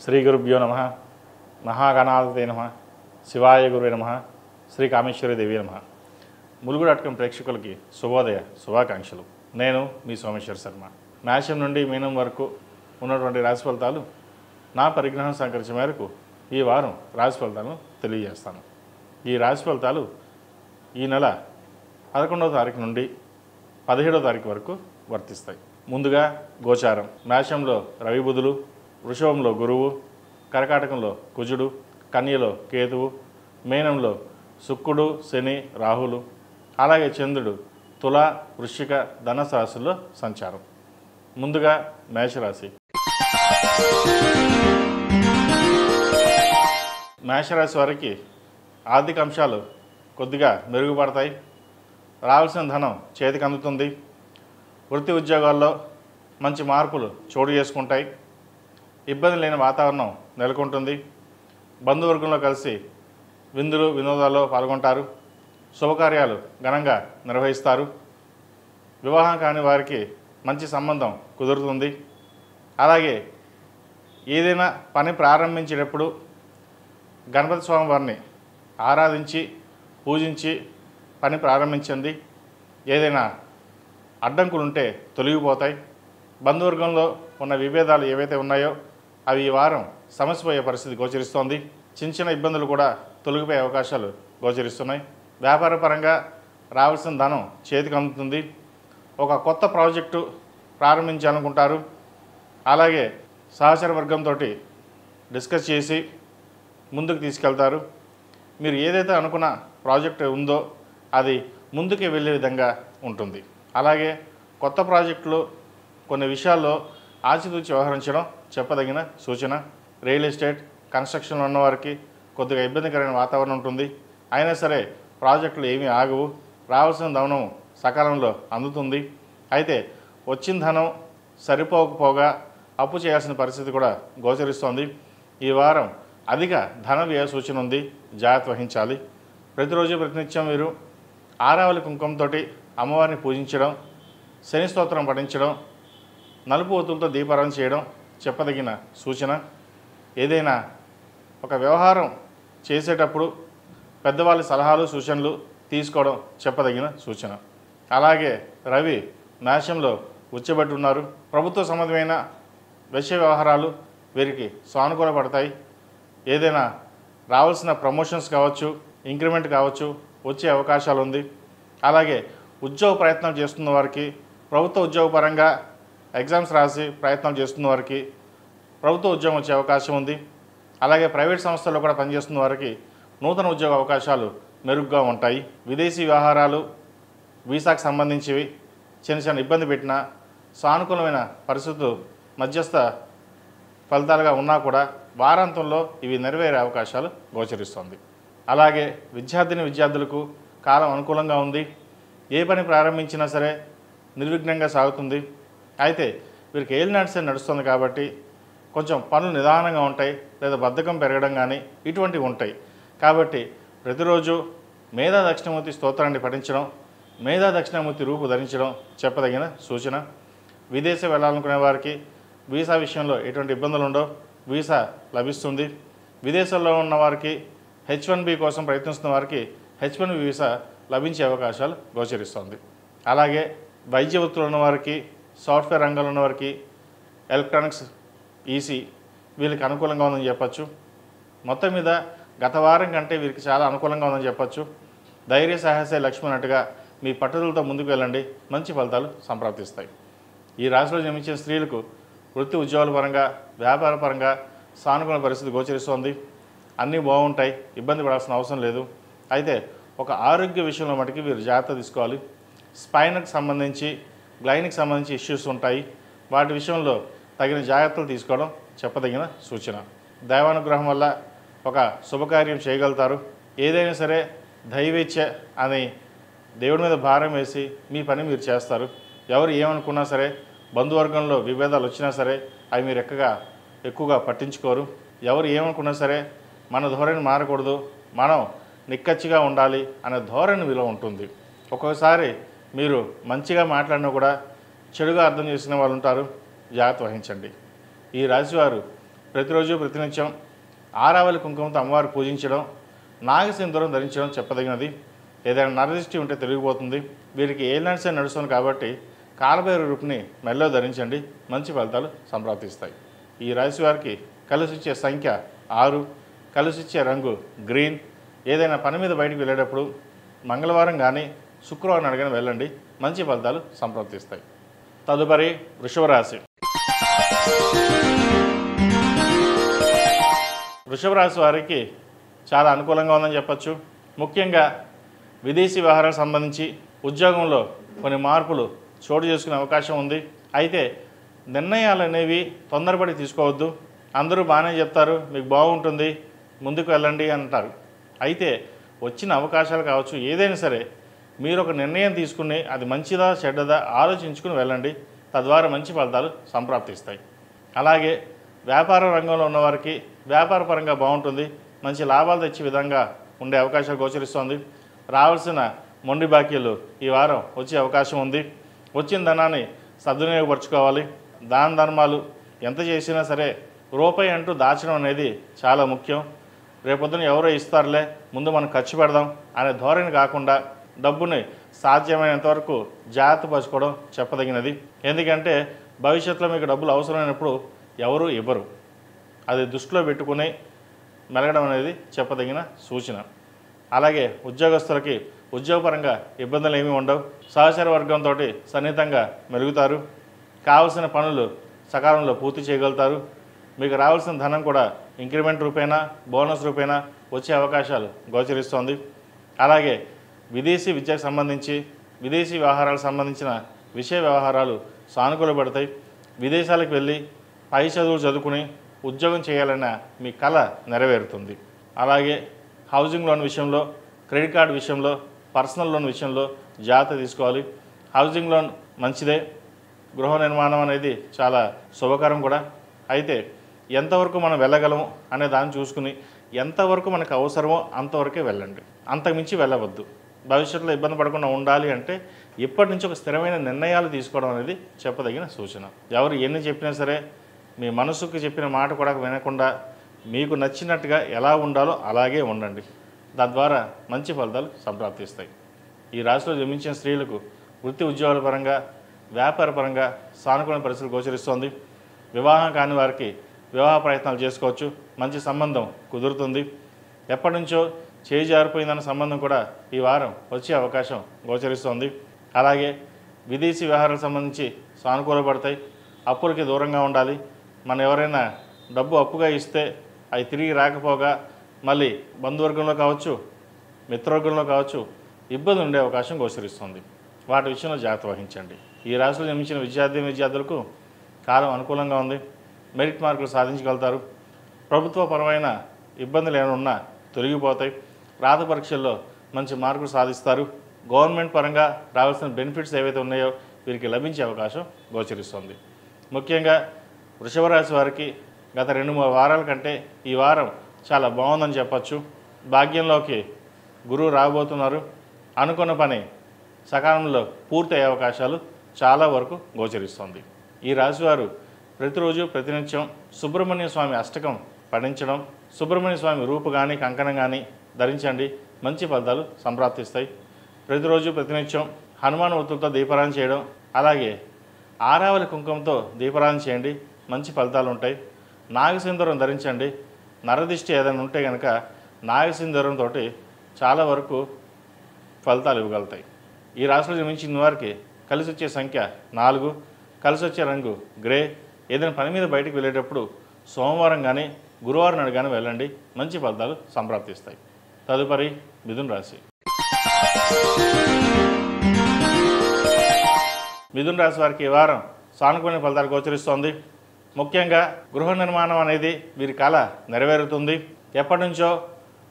శ్రీ గురుభ్యో నమ. మహాగణాధిపతే నమ. శివాయ గురువే నమ. శ్రీ కామేశ్వరి దేవి నమ. ములుగు.com ప్రేక్షకులకి శుభోదయ శుభాకాంక్షలు. నేను మీ సోమేశ్వర శర్మ. మేషం నుండి మీనం వరకు ఉన్నటువంటి రాశి ఫలితాలు నా పరిజ్ఞానం సంకరించిన మేరకు ఈ వారం రాశి ఫలితాలను తెలియజేస్తాను. ఈ రాశి ఫలితాలు ఈ నెల 11వ తారీఖు నుండి 17వ తారీఖు వరకు వర్తిస్తాయి. ముందుగా గోచారం. మేషంలో రవి బుధులు, వృషభంలో గురువు, కర్కాటకంలో కుజుడు, కన్యలో కేతువు, మీనంలో శుక్రుడు, శని, రాహులు, అలాగే చంద్రుడు తుల, వృశ్చిక, ధనుసు రాశుల్లో సంచారం. ముందుగా మేషరాశి. మేషరాశి వారికి ఆర్థిక అంశాలు కొద్దిగా మెరుగుపడతాయి. రావాల్సిన ధనం చేతికి అందుతుంది. వృత్తి ఉద్యోగాల్లో మంచి మార్పులు చోటు చేసుకుంటాయి. ఇబ్బంది లేని వాతావరణం నెలకొంటుంది. బంధువర్గంలో కలిసి విందులు వినోదాల్లో పాల్గొంటారు. శుభకార్యాలు ఘనంగా నిర్వహిస్తారు. వివాహం కాని వారికి మంచి సంబంధం కుదురుతుంది. అలాగే ఏదైనా పని ప్రారంభించేటప్పుడు గణపతి స్వామి వారిని ఆరాధించి పూజించి పని ప్రారంభించండి. ఏదైనా అడ్డంకులు ఉంటే తొలగిపోతాయి. బంధువర్గంలో ఉన్న విభేదాలు ఏవైతే ఉన్నాయో అవి ఈ వారం సమస్యపోయే పరిస్థితి గోచరిస్తోంది. చిన్న చిన్న ఇబ్బందులు కూడా తొలగిపోయే అవకాశాలు గోచరిస్తున్నాయి. వ్యాపారపరంగా రావాల్సిన ధనం చేతికి అందుతుంది. ఒక కొత్త ప్రాజెక్టు ప్రారంభించాలనుకుంటారు. అలాగే సహచర వర్గంతో డిస్కస్ చేసి ముందుకు తీసుకెళ్తారు. మీరు ఏదైతే అనుకున్న ప్రాజెక్టు ఉందో అది ముందుకు వెళ్ళే విధంగా ఉంటుంది. అలాగే కొత్త ప్రాజెక్టులు కొన్ని విషయాల్లో ఆచితూచి వ్యవహరించడం చెప్పదగిన సూచన. రియల్ ఎస్టేట్, కన్స్ట్రక్షన్లో ఉన్నవారికి కొద్దిగా ఇబ్బందికరమైన వాతావరణం ఉంటుంది. అయినా సరే ప్రాజెక్టులు ఏమీ ఆగవు. రావాల్సిన ధనం సకాలంలో అందుతుంది. అయితే వచ్చిన ధనం సరిపోకపోగా అప్పు చేయాల్సిన పరిస్థితి కూడా గోచరిస్తోంది. ఈ వారం అధిక ధన వ్యయ సూచన ఉంది. జాగ్రత్త వహించాలి. ప్రతిరోజు ప్రతినిత్యం మీరు ఆరావళి కుంకుమతో అమ్మవారిని పూజించడం, శని స్తోత్రం పఠించడం, నలుపు ఒత్తులతో దీపారాధన చేయడం చెప్పదగిన సూచన. ఏదైనా ఒక వ్యవహారం చేసేటప్పుడు పెద్దవాళ్ళ సలహాలు సూచనలు తీసుకోవడం చెప్పదగిన సూచన. అలాగే రవి మేషంలో ఉచ్చబెట్టి ఉన్నారు. ప్రభుత్వ సంబంధమైన విషయ వ్యవహారాలు వీరికి సానుకూల పడతాయి. ఏదైనా రావాల్సిన ప్రమోషన్స్ కావచ్చు, ఇంక్రిమెంట్ కావచ్చు వచ్చే అవకాశాలు ఉంది. అలాగే ఉద్యోగ ప్రయత్నం చేస్తున్న వారికి, ప్రభుత్వ ఉద్యోగపరంగా ఎగ్జామ్స్ రాసి ప్రయత్నం చేస్తున్న వారికి ప్రభుత్వ ఉద్యోగం వచ్చే అవకాశం ఉంది. అలాగే ప్రైవేట్ సంస్థల్లో కూడా పనిచేస్తున్న వారికి నూతన ఉద్యోగ అవకాశాలు మెరుగ్గా ఉంటాయి. విదేశీ వ్యవహారాలు, వీసాకు సంబంధించివి చిన్న చిన్న ఇబ్బంది పెట్టినా సానుకూలమైన పరిస్థితులు మధ్యస్థ ఫలితాలుగా ఉన్నా కూడా వారాంతంలో ఇవి నెరవేరే అవకాశాలు గోచరిస్తుంది. అలాగే విద్యార్థులకు కాలం అనుకూలంగా ఉంది. ఏ పని ప్రారంభించినా సరే నిర్విఘ్నంగా సాగుతుంది. అయితే వీరికి ఏలినాటి నడుస్తుంది కాబట్టి కొంచెం పనులు నిదానంగా ఉంటాయి, లేదా బద్ధకం పెరగడం కానీ ఇటువంటివి ఉంటాయి. కాబట్టి ప్రతిరోజు మేధా దక్షిణామూర్తి స్తోత్రాన్ని పఠించడం, మేధా దక్షిణామూర్తి రూపు ధరించడం చెప్పదగిన సూచన. విదేశం వెళ్ళాలనుకునే వారికి వీసా విషయంలో ఎటువంటి ఇబ్బందులు ఉండవు. వీసా లభిస్తుంది. విదేశాల్లో ఉన్న వారికి H1B కోసం ప్రయత్నిస్తున్న వారికి H1B వీసా లభించే అవకాశాలు గోచరిస్తుంది. అలాగే వైద్య వృత్తులు ఉన్నవారికి, సాఫ్ట్వేర్ రంగంలో ఉన్నవారికి, ఎలక్ట్రానిక్స్, ఈసీ వీళ్ళకి అనుకూలంగా ఉందని చెప్పచ్చు. మొత్తం మీద గత వారం కంటే వీరికి చాలా అనుకూలంగా ఉందని చెప్పచ్చు. ధైర్య సాహసే లక్ష్మి అన్నట్టుగా మీ పట్టుదలతో ముందుకు వెళ్ళండి. మంచి ఫలితాలు సంప్రాప్తిస్తాయి. ఈ రాశిలో జన్మించిన స్త్రీలకు వృత్తి ఉద్యోగాల పరంగా, వ్యాపార పరంగా సానుకూల పరిస్థితి గోచరిస్తోంది. అన్నీ బాగుంటాయి, ఇబ్బంది పడాల్సిన అవసరం లేదు. అయితే ఒక ఆరోగ్య విషయంలో మటుకు వీరు జాగ్రత్త తీసుకోవాలి. స్పైన్కి సంబంధించి, గ్లైన్కి సంబంధించి ఇష్యూస్ ఉంటాయి. వాటి విషయంలో తగిన జాగ్రత్తలు తీసుకోవడం చెప్పదగిన సూచన. దైవానుగ్రహం వల్ల ఒక శుభకార్యం చేయగలుగుతారు. ఏదైనా సరే దైవేచ్ఛ అని దేవుడి మీద భారం వేసి మీ పని మీరు చేస్తారు. ఎవరు ఏమనుకున్నా సరే, బంధువర్గంలో విభేదాలు వచ్చినా సరే అవి మీరు ఎక్కువగా పట్టించుకోరు. ఎవరు ఏమనుకున్నా సరే మన ధోరణి మారకూడదు, మనం నిక్కచ్చిగా ఉండాలి అనే ధోరణి విలువ ఉంటుంది. ఒక్కొక్కసారి మీరు మంచిగా మాట్లాడినా కూడా చెడుగా అర్థం చేసిన వాళ్ళు ఉంటారు. జాగ్రత్త వహించండి. ఈ రాశివారు ప్రతిరోజు ప్రతినిత్యం ఆరావళి కుంకుమతో అమ్మవారు పూజించడం, నాగసింధూరం ధరించడం చెప్పదగినది. ఏదైనా నరదృష్టి ఉంటే తొలగిపోతుంది. వీరికి ఏలినాటి నడుస్తుంది కాబట్టి కాలభైరవ రూపుని మెల్లో ధరించండి, మంచి ఫలితాలు సంప్రాప్తిస్తాయి. ఈ రాశి వారికి కలిసిచ్చే సంఖ్య 6, కలిసిచ్చే రంగు గ్రీన్. ఏదైనా పని మీద బయటికి వెళ్ళేటప్పుడు మంగళవారం కానీ శుక్రవారం అడగని వెళ్ళండి, మంచి ఫలితాలు సంప్రాప్తిస్తాయి. తదుపరి వృషభ రాశి. వృషభ రాశి వారికి చాలా అనుకూలంగా ఉందని చెప్పచ్చు. ముఖ్యంగా విదేశీ వ్యవహారాలకు సంబంధించి ఉద్యోగంలో కొన్ని మార్పులు చోటు చేసుకునే అవకాశం ఉంది. అయితే నిర్ణయాలు అనేవి తొందరపడి తీసుకోవద్దు. అందరూ బాగానే చెప్తారు, మీకు బాగుంటుంది, ముందుకు వెళ్ళండి అంటారు. అయితే వచ్చిన అవకాశాలు కావచ్చు, ఏదైనా సరే మీరు ఒక నిర్ణయం తీసుకుని అది మంచిదా చెడ్డదా ఆలోచించుకుని వెళ్ళండి, తద్వారా మంచి ఫలితాలు సంప్రాప్తిస్తాయి. అలాగే వ్యాపార రంగంలో ఉన్నవారికి వ్యాపార పరంగా బాగుంటుంది, మంచి లాభాలు తెచ్చే విధంగా ఉండే అవకాశాలు గోచరిస్తోంది. రావాల్సిన మొండి బాకీలు ఈ వారం వచ్చే అవకాశం ఉంది. వచ్చిన ధనాన్ని సద్వినియోగపరచుకోవాలి. దాన ధర్మాలు ఎంత చేసినా సరే రూపాయి అంటూ దాచడం అనేది చాలా ముఖ్యం. రేపొద్దున ఎవరో ఇస్తారులే, ముందు మనం ఖర్చు పెడదాం అనే ధోరణి కాకుండా డబ్బుని సాధ్యమైనంతవరకు జాగ్రత్తపరచుకోవడం చెప్పదగినది. ఎందుకంటే భవిష్యత్తులో మీకు డబ్బులు అవసరమైనప్పుడు ఎవరు ఇవ్వరు. అది దృష్టిలో పెట్టుకుని మెలగడం అనేది చెప్పదగిన సూచన. అలాగే ఉద్యోగస్తులకి ఉద్యోగపరంగా ఇబ్బందులు ఏమీ ఉండవు. సహచర వర్గంతో సన్నిహితంగా మెలుగుతారు. కావలసిన పనులు సకాలంలో పూర్తి చేయగలుగుతారు. మీకు రావాల్సిన ధనం కూడా ఇంక్రిమెంట్ రూపేణా బోనస్ రూపేణా వచ్చే అవకాశాలు గోచరిస్తోంది. అలాగే విదేశీ విద్యకు సంబంధించి విదేశీ వ్యవహారాలకు సంబంధించిన విషయ వ్యవహారాలు సానుకూలపడతాయి. విదేశాలకు వెళ్ళి పై చదువులు చదువుకుని ఉద్యోగం చేయాలన్న మీ కళ నెరవేరుతుంది. అలాగే హౌసింగ్ లోన్ విషయంలో, క్రెడిట్ కార్డు విషయంలో, పర్సనల్ లోన్ విషయంలో జాగ్రత్త తీసుకోవాలి. హౌసింగ్ లోన్ మంచిదే, గృహ నిర్మాణం అనేది చాలా శుభకరం కూడా. అయితే ఎంతవరకు మనం వెళ్ళగలము అనే దాన్ని చూసుకుని ఎంతవరకు మనకు అవసరమో అంతవరకే వెళ్ళండి, అంతకుమించి వెళ్ళవద్దు. భవిష్యత్తులో ఇబ్బంది పడకుండా ఉండాలి అంటే ఇప్పటి నుంచి ఒక స్థిరమైన నిర్ణయాలు తీసుకోవడం అనేది చెప్పదగిన సూచన. ఎవరు ఎన్ని చెప్పినా సరే మీ మనసుకు చెప్పిన మాట కూడా వినకుండా మీకు నచ్చినట్టుగా ఎలా ఉండాలో అలాగే ఉండండి. తద్వారా మంచి ఫలితాలు సంప్రాప్తిస్తాయి. ఈ రాశిలో జన్మించిన స్త్రీలకు వృత్తి ఉద్యోగాల పరంగా వ్యాపార పరంగా సానుకూల పరిస్థితులు గోచరిస్తోంది. వివాహం కాని వారికి వివాహ ప్రయత్నాలు చేసుకోవచ్చు, మంచి సంబంధం కుదురుతుంది. ఎప్పటి నుంచో చేయి జారిపోయిందన్న సంబంధం కూడా ఈ వారం వచ్చే అవకాశం గోచరిస్తోంది. అలాగే విదేశీ వ్యవహారాలకు సంబంధించి సానుకూలపడతాయి. అప్పులకి దూరంగా ఉండాలి. మనం ఎవరైనా డబ్బు అప్పుగా ఇస్తే అవి తిరిగి రాకపోగా మళ్ళీ బంధువర్గంలో కావచ్చు, మిత్రవర్గంలో కావచ్చు ఇబ్బంది ఉండే అవకాశం గోచరిస్తుంది. వాటి విషయంలో జాగ్రత్త వహించండి. ఈ రాశిలో జన్మించిన విద్యార్థులకు కాలం అనుకూలంగా ఉంది. మెరిట్ మార్కులు సాధించగలుగుతారు. ప్రభుత్వపరమైన ఇబ్బందులు ఏమైనా ఉన్నా తొలగిపోతాయి. రాత పరీక్షల్లో మంచి మార్కులు సాధిస్తారు. గవర్నమెంట్ పరంగా రావాల్సిన బెనిఫిట్స్ ఏవైతే ఉన్నాయో వీరికి లభించే అవకాశం గోచరిస్తుంది. ముఖ్యంగా వృషభ రాశి వారికి గత 2-3 వారాల కంటే ఈ వారం చాలా బాగుందని చెప్పచ్చు. భాగ్యంలోకి గురువు రాబోతున్నారు. అనుకున్న పని సకాలంలో పూర్తయ్యే అవకాశాలు చాలా వరకు గోచరిస్తుంది. ఈ రాశివారు ప్రతిరోజు ప్రతినిత్యం సుబ్రహ్మణ్య స్వామి అష్టకం పఠించడం, సుబ్రహ్మణ్య స్వామి రూపు కానీ కంకణం కానీ ధరించండి, మంచి ఫలితాలు సంప్రాప్తిస్తాయి. ప్రతిరోజు ప్రతినిత్యం హనుమాన్ ఒత్తులతో దీపారాధన చేయడం, అలాగే ఆరావళి కుంకుమతో దీపారాధన చేయండి, మంచి ఫలితాలు ఉంటాయి. నాగసింధూరం ధరించండి. నరదిష్టి ఏదైనా ఉంటే కనుక నాగసింధూరంతో చాలా వరకు ఫలితాలు ఇవ్వగలుగుతాయి. ఈ రాశిలో జన్మించిన వారికి కలిసి వచ్చే సంఖ్య 4, కలిసి వచ్చే రంగు గ్రే. ఏదైనా పని మీద బయటకు వెళ్ళేటప్పుడు సోమవారం కానీ గురువారం నాడు కానీ వెళ్ళండి, మంచి ఫలితాలు సంప్రాప్తిస్తాయి. తదుపరి మిథున రాశి. మిథున రాశి వారికి ఈ వారం సానుకూల ఫలితాలు గోచరిస్తోంది. ముఖ్యంగా గృహ నిర్మాణం అనేది వీరి కళ నెరవేరుతుంది. ఎప్పటి నుంచో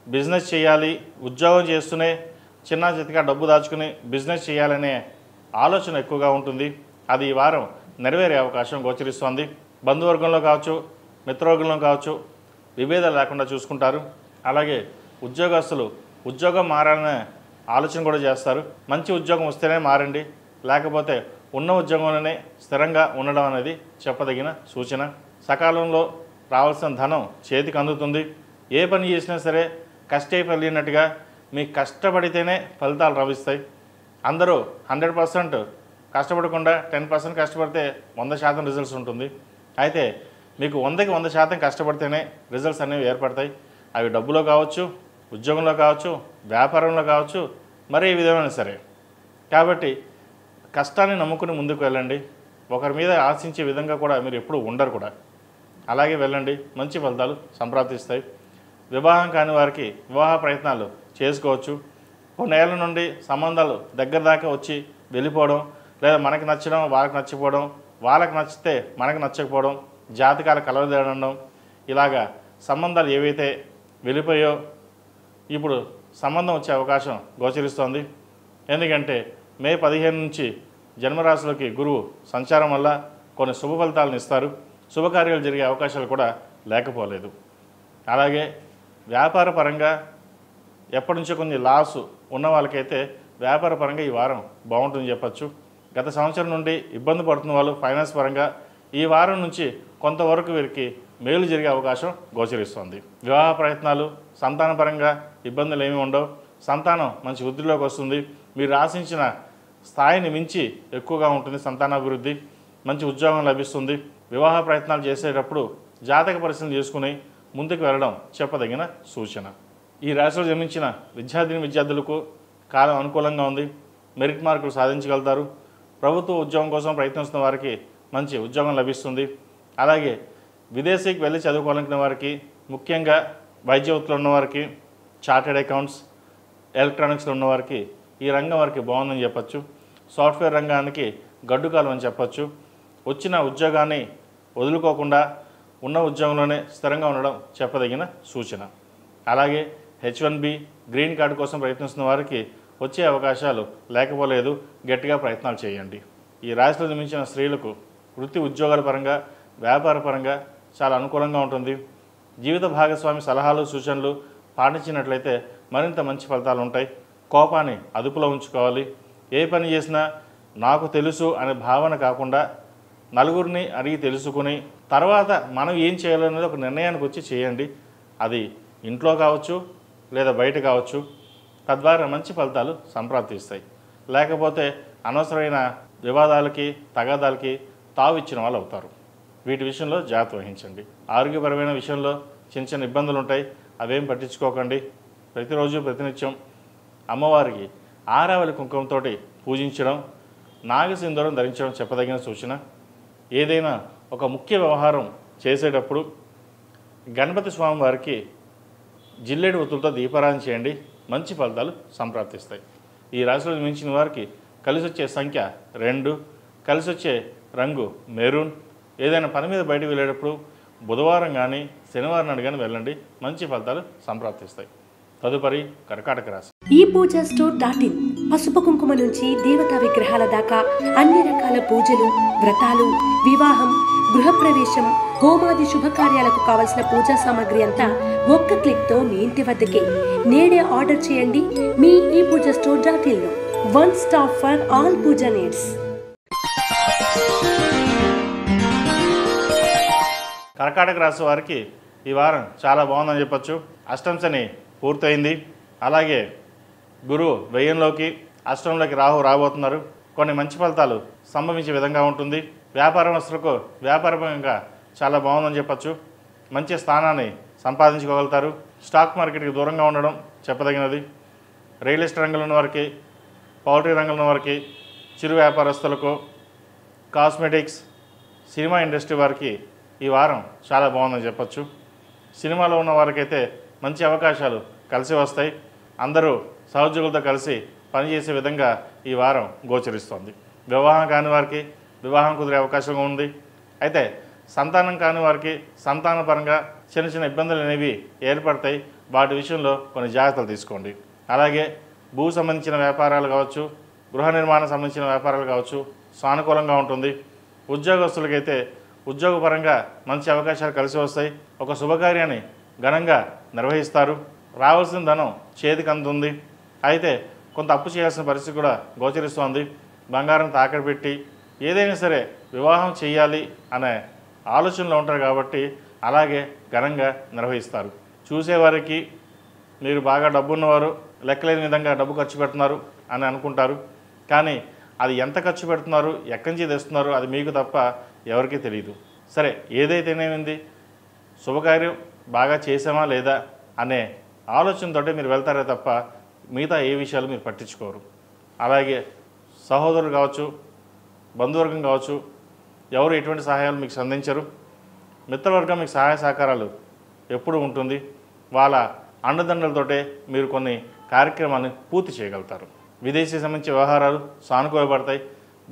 బిజినెస్ చేయాలి, ఉద్యోగం చేస్తూనే చిన్న చితగా డబ్బు దాచుకుని బిజినెస్ చేయాలనే ఆలోచన ఎక్కువగా ఉంటుంది. అది ఈ వారం నెరవేరే అవకాశం గోచరిస్తోంది. బంధువర్గంలో కావచ్చు, మిత్రవర్గంలో కావచ్చు విభేదాలు లేకుండా చూసుకుంటారు. అలాగే ఉద్యోగస్తులు ఉద్యోగం మారాలనే ఆలోచన కూడా చేస్తారు. మంచి ఉద్యోగం వస్తేనే మారండి, లేకపోతే ఉన్న ఉద్యోగంలోనే స్థిరంగా ఉండడం అనేది చెప్పదగిన సూచన. సకాలంలో రావాల్సిన ధనం చేతికి అందుతుంది. ఏ పని చేసినా సరే కష్టే ఫలినట్టుగా మీకు కష్టపడితేనే ఫలితాలు లభిస్తాయి. అందరూ 100% కష్టపడకుండా 10% కష్టపడితే 100% రిజల్ట్స్ ఉంటుంది. అయితే మీకు 100కి 100% కష్టపడితేనే రిజల్ట్స్ అనేవి ఏర్పడతాయి. అవి డబ్బులో కావచ్చు, ఉద్యోగంలో కావచ్చు, వ్యాపారంలో కావచ్చు, మరే విధమైన సరే. కాబట్టి కష్టాన్ని నమ్ముకుని ముందుకు వెళ్ళండి. ఒకరి మీద ఆశించే విధంగా కూడా మీరు ఎప్పుడూ ఉండరు కూడా. అలాగే వెళ్ళండి, మంచి ఫలితాలు సంప్రాప్తిస్తాయి. వివాహం కాని వారికి వివాహ ప్రయత్నాలు చేసుకోవచ్చు. కొన్నేళ్ల నుండి సంబంధాలు దగ్గర దాకా వచ్చి వెళ్ళిపోవడం, లేదా మనకి నచ్చడం వాళ్ళకి నచ్చిపోవడం, వాళ్ళకి నచ్చితే మనకు నచ్చకపోవడం, జాతకాలు కలవదేడడం, ఇలాగా సంబంధాలు ఏవైతే వెళ్ళిపోయో ఇప్పుడు సంబంధం వచ్చే అవకాశం గోచరిస్తోంది. ఎందుకంటే మే 15 నుంచి జన్మరాశిలోకి గురువు సంచారం వల్ల కొన్ని శుభ ఫలితాలను ఇస్తారు. శుభకార్యాలు జరిగే అవకాశాలు కూడా లేకపోలేదు. అలాగే వ్యాపార పరంగా ఎప్పటి నుంచో కొన్ని లాస్ ఉన్న వాళ్ళకైతే వ్యాపార పరంగా ఈ వారం బాగుంటుందని చెప్పచ్చు. గత సంవత్సరం నుండి ఇబ్బంది పడుతున్న వాళ్ళు ఫైనాన్స్ పరంగా ఈ వారం నుంచి కొంతవరకు వీరికి మేలు జరిగే అవకాశం గోచరిస్తుంది. వివాహ ప్రయత్నాలు, సంతానపరంగా ఇబ్బందులు ఏమీ ఉండవు. సంతానం మంచి వృద్ధిలోకి వస్తుంది. మీరు ఆశించిన స్థాయిని మించి ఎక్కువగా ఉంటుంది సంతానాభివృద్ధి. మంచి ఉద్యోగం లభిస్తుంది. వివాహ ప్రయత్నాలు చేసేటప్పుడు జాతక పరిశీలన చేసుకుని ముందుకు వెళ్ళడం చెప్పదగిన సూచన. ఈ రాశిలో జన్మించిన విద్యార్థులకు కాలం అనుకూలంగా ఉంది. మెరిట్ మార్కులు సాధించగలుగుతారు. ప్రభుత్వ ఉద్యోగం కోసం ప్రయత్నిస్తున్న వారికి మంచి ఉద్యోగం లభిస్తుంది. అలాగే విదేశీకి వెళ్ళి చదువుకోవాలనుకున్న వారికి, ముఖ్యంగా వైద్య వృత్తిలో ఉన్నవారికి, చార్టెడ్ అకౌంట్స్, ఎలక్ట్రానిక్స్లో ఉన్నవారికి ఈ రంగం వారికి బాగుందని చెప్పచ్చు. సాఫ్ట్వేర్ రంగానికి గడ్డుకాలం అని చెప్పచ్చు. వచ్చిన ఉద్యోగాన్ని వదులుకోకుండా ఉన్న ఉద్యోగంలోనే స్థిరంగా ఉండడం చెప్పదగిన సూచన. అలాగే H1B గ్రీన్ కార్డు కోసం ప్రయత్నిస్తున్న వారికి వచ్చే అవకాశాలు లేకపోలేదు. గట్టిగా ప్రయత్నాలు చేయండి. ఈ రాశిలో జన్మించిన స్త్రీలకు వృత్తి ఉద్యోగాల పరంగా, వ్యాపార పరంగా చాలా అనుకూలంగా ఉంటుంది. జీవిత భాగస్వామి సలహాలు, సూచనలు పాటించినట్లయితే మరింత మంచి ఫలితాలు ఉంటాయి. కోపాన్ని అదుపులో ఉంచుకోవాలి. ఏ పని చేసినా నాకు తెలుసు అనే భావన కాకుండా నలుగురిని అడిగి తెలుసుకుని తర్వాత మనం ఏం చేయాలనేది ఒక నిర్ణయానికి వచ్చి చేయండి. అది ఇంట్లో కావచ్చు లేదా బయట కావచ్చు. తద్వారా మంచి ఫలితాలు సంప్రాప్తిస్తాయి. లేకపోతే అనవసరమైన వివాదాలకి, తగాదాలకి తావు ఇచ్చిన వాళ్ళు అవుతారు. వీటి విషయంలో జాగ్రత్త వహించండి. ఆరోగ్యపరమైన విషయంలో చిన్న చిన్న ఇబ్బందులు ఉంటాయి. అవేం పట్టించుకోకండి. ప్రతిరోజు ప్రతినిత్యం అమ్మవారికి ఆరావళి కుంకుమతో పూజించడం, నాగసింధూరం ధరించడం చెప్పదగిన సూచన. ఏదైనా ఒక ముఖ్య వ్యవహారం చేసేటప్పుడు గణపతి స్వామి వారికి జిల్లేడు ఒత్తులతో దీపారాధన చేయండి. మంచి ఫలితాలు సంప్రాప్తిస్తాయి. ఈ రాశిలో మించిన వారికి కలిసి వచ్చే సంఖ్య 2, కలిసి వచ్చే రంగు మెరూన్. ఏదైనా పని మీద బయటకు వెళ్ళేటప్పుడు బుధవారం కానీ శనివారం నాడు కానీ వెళ్ళండి. మంచి ఫలితాలు సంప్రాప్తిస్తాయి. తదుపరి కర్కాటక రాశి. ఈ పూజా స్టోర్.in పసుపు కుంకుమ నుంచి దేవతా విగ్రహాల దాకా అన్ని రకాల పూజలు, వ్రతాలు, వివాహం, గృహప్రవేశం, హోమాది శుభకార్యాలకు కావలసిన పూజా సామాగ్రి అంతా ఒక్క క్లిక్తో మీ ఇంటి వద్దకే. నేడే ఆర్డర్ చేయండి మీ ఈ పూజా స్టోర్.in లో. One stop for all Pooja needs. కర్కాటక రాశి వారికి ఈ వారం చాలా బాగుందని చెప్పచ్చు. అష్టమ శని పూర్తయింది. అలాగే గురువు వ్యయంలోకి, అష్టంలోకి రాహు రాబోతున్నారు. కొన్ని మంచి ఫలితాలు సంభవించే విధంగా ఉంటుంది. వ్యాపారస్తులకు వ్యాపారపరంగా చాలా బాగుందని చెప్పచ్చు. మంచి స్థానాన్ని సంపాదించుకోగలుగుతారు. స్టాక్ మార్కెట్కి దూరంగా ఉండడం చెప్పదగినది. రియల్ ఎస్టేట్ రంగంలో ఉన్న వారికి, పౌల్ట్రీ రంగంలో ఉన్న వారికి, చిరు వ్యాపారస్తులకు, కాస్మెటిక్స్, సినిమా ఇండస్ట్రీ వారికి ఈ వారం చాలా బాగుందని చెప్పచ్చు. సినిమాలో ఉన్న వారికైతే మంచి అవకాశాలు కలిసి వస్తాయి. అందరూ సహోద్యోగులతో కలిసి పనిచేసే విధంగా ఈ వారం గోచరిస్తోంది. వివాహం కాని వారికి వివాహం కుదిరే అవకాశం ఉంది. అయితే సంతానం కాని వారికి సంతానపరంగా చిన్న చిన్న ఇబ్బందులు అనేవి ఏర్పడతాయి. వాటి విషయంలో కొన్ని జాగ్రత్తలు తీసుకోండి. అలాగే భూ సంబంధించిన వ్యాపారాలు కావచ్చు, గృహ నిర్మాణం సంబంధించిన వ్యాపారాలు కావచ్చు, సానుకూలంగా ఉంటుంది. ఉద్యోగస్తులకైతే ఉద్యోగపరంగా మంచి అవకాశాలు కలిసి వస్తాయి. ఒక శుభకార్యాన్ని ఘనంగా నిర్వహిస్తారు. రావాల్సిన ధనం చేతికి అందుతుంది. అయితే కొంత అప్పు చేయాల్సిన పరిస్థితి కూడా గోచరిస్తోంది. బంగారం తాకట్టు పెట్టి ఏదైనా సరే వివాహం చేయాలి అనే ఆలోచనలో ఉంటారు కాబట్టి అలాగే ఘనంగా నిర్వహిస్తారు. చూసేవారికి మీరు బాగా డబ్బున్నవారు లెక్కలేని విధంగా డబ్బు ఖర్చు పెడుతున్నారు అని అనుకుంటారు. కానీ అది ఎంత ఖర్చు పెడుతున్నారు, ఎక్కడి నుంచి తెస్తున్నారు అది మీకు తప్ప ఎవరికీ తెలియదు. సరే, ఏదైతేనేమింది, శుభకార్యం బాగా చేసామా లేదా అనే ఆలోచనతోటే మీరు వెళ్తారే తప్ప మిగతా ఏ విషయాలు మీరు పట్టించుకోరు. అలాగే సహోదరులు కావచ్చు, బంధువర్గం కావచ్చు, ఎవరు ఎటువంటి సహాయాలు మీకు అందించరు. మిత్రవర్గం మీకు సహాయ సహకారాలు ఎప్పుడు ఉంటుంది. వాళ్ళ అండదండలతోటే మీరు కొన్ని కార్యక్రమాన్ని పూర్తి చేయగలుగుతారు. విదేశీ సంబంధించిన వ్యవహారాలు సానుకూలపడతాయి.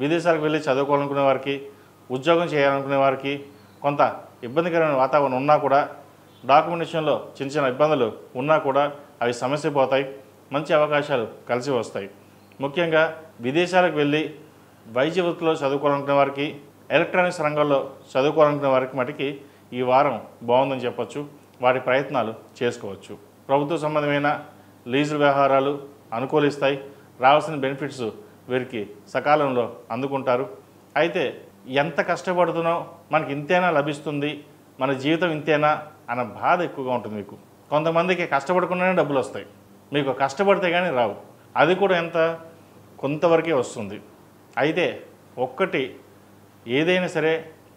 విదేశాలకు వెళ్ళి చదువుకోవాలనుకునే వారికి, ఉద్యోగం చేయాలనుకునే వారికి కొంత ఇబ్బందికరమైన వాతావరణం ఉన్నా కూడా, డాక్యుమెంటేషన్లో చిన్న చిన్న ఇబ్బందులు ఉన్నా కూడా అవి సమస్య పోతాయి. మంచి అవకాశాలు కలిసి వస్తాయి. ముఖ్యంగా విదేశాలకు వెళ్ళి వైద్య వృత్తిలో చదువుకోవాలనుకునే వారికి, ఎలక్ట్రానిక్స్ రంగంలో చదువుకోవాలనుకునే వారికి మటుకి ఈ వారం బాగుందని చెప్పొచ్చు. వాటి ప్రయత్నాలు చేసుకోవచ్చు. ప్రభుత్వ సంబంధమైన లీజు వ్యవహారాలు అనుకూలిస్తాయి. రావాల్సిన బెనిఫిట్స్ వీరికి సకాలంలో అందుకుంటారు. అయితే ఎంత కష్టపడుతున్నో మనకి ఇంతేనా లభిస్తుంది, మన జీవితం ఇంతేనా అన్న బాధ ఎక్కువగా ఉంటుంది మీకు. కొంతమందికి కష్టపడకుండానే డబ్బులు వస్తాయి, మీకు కష్టపడితే కానీ రావు. అది కూడా ఎంత కొంతవరకే వస్తుంది. అయితే ఒక్కటి, ఏదైనా సరే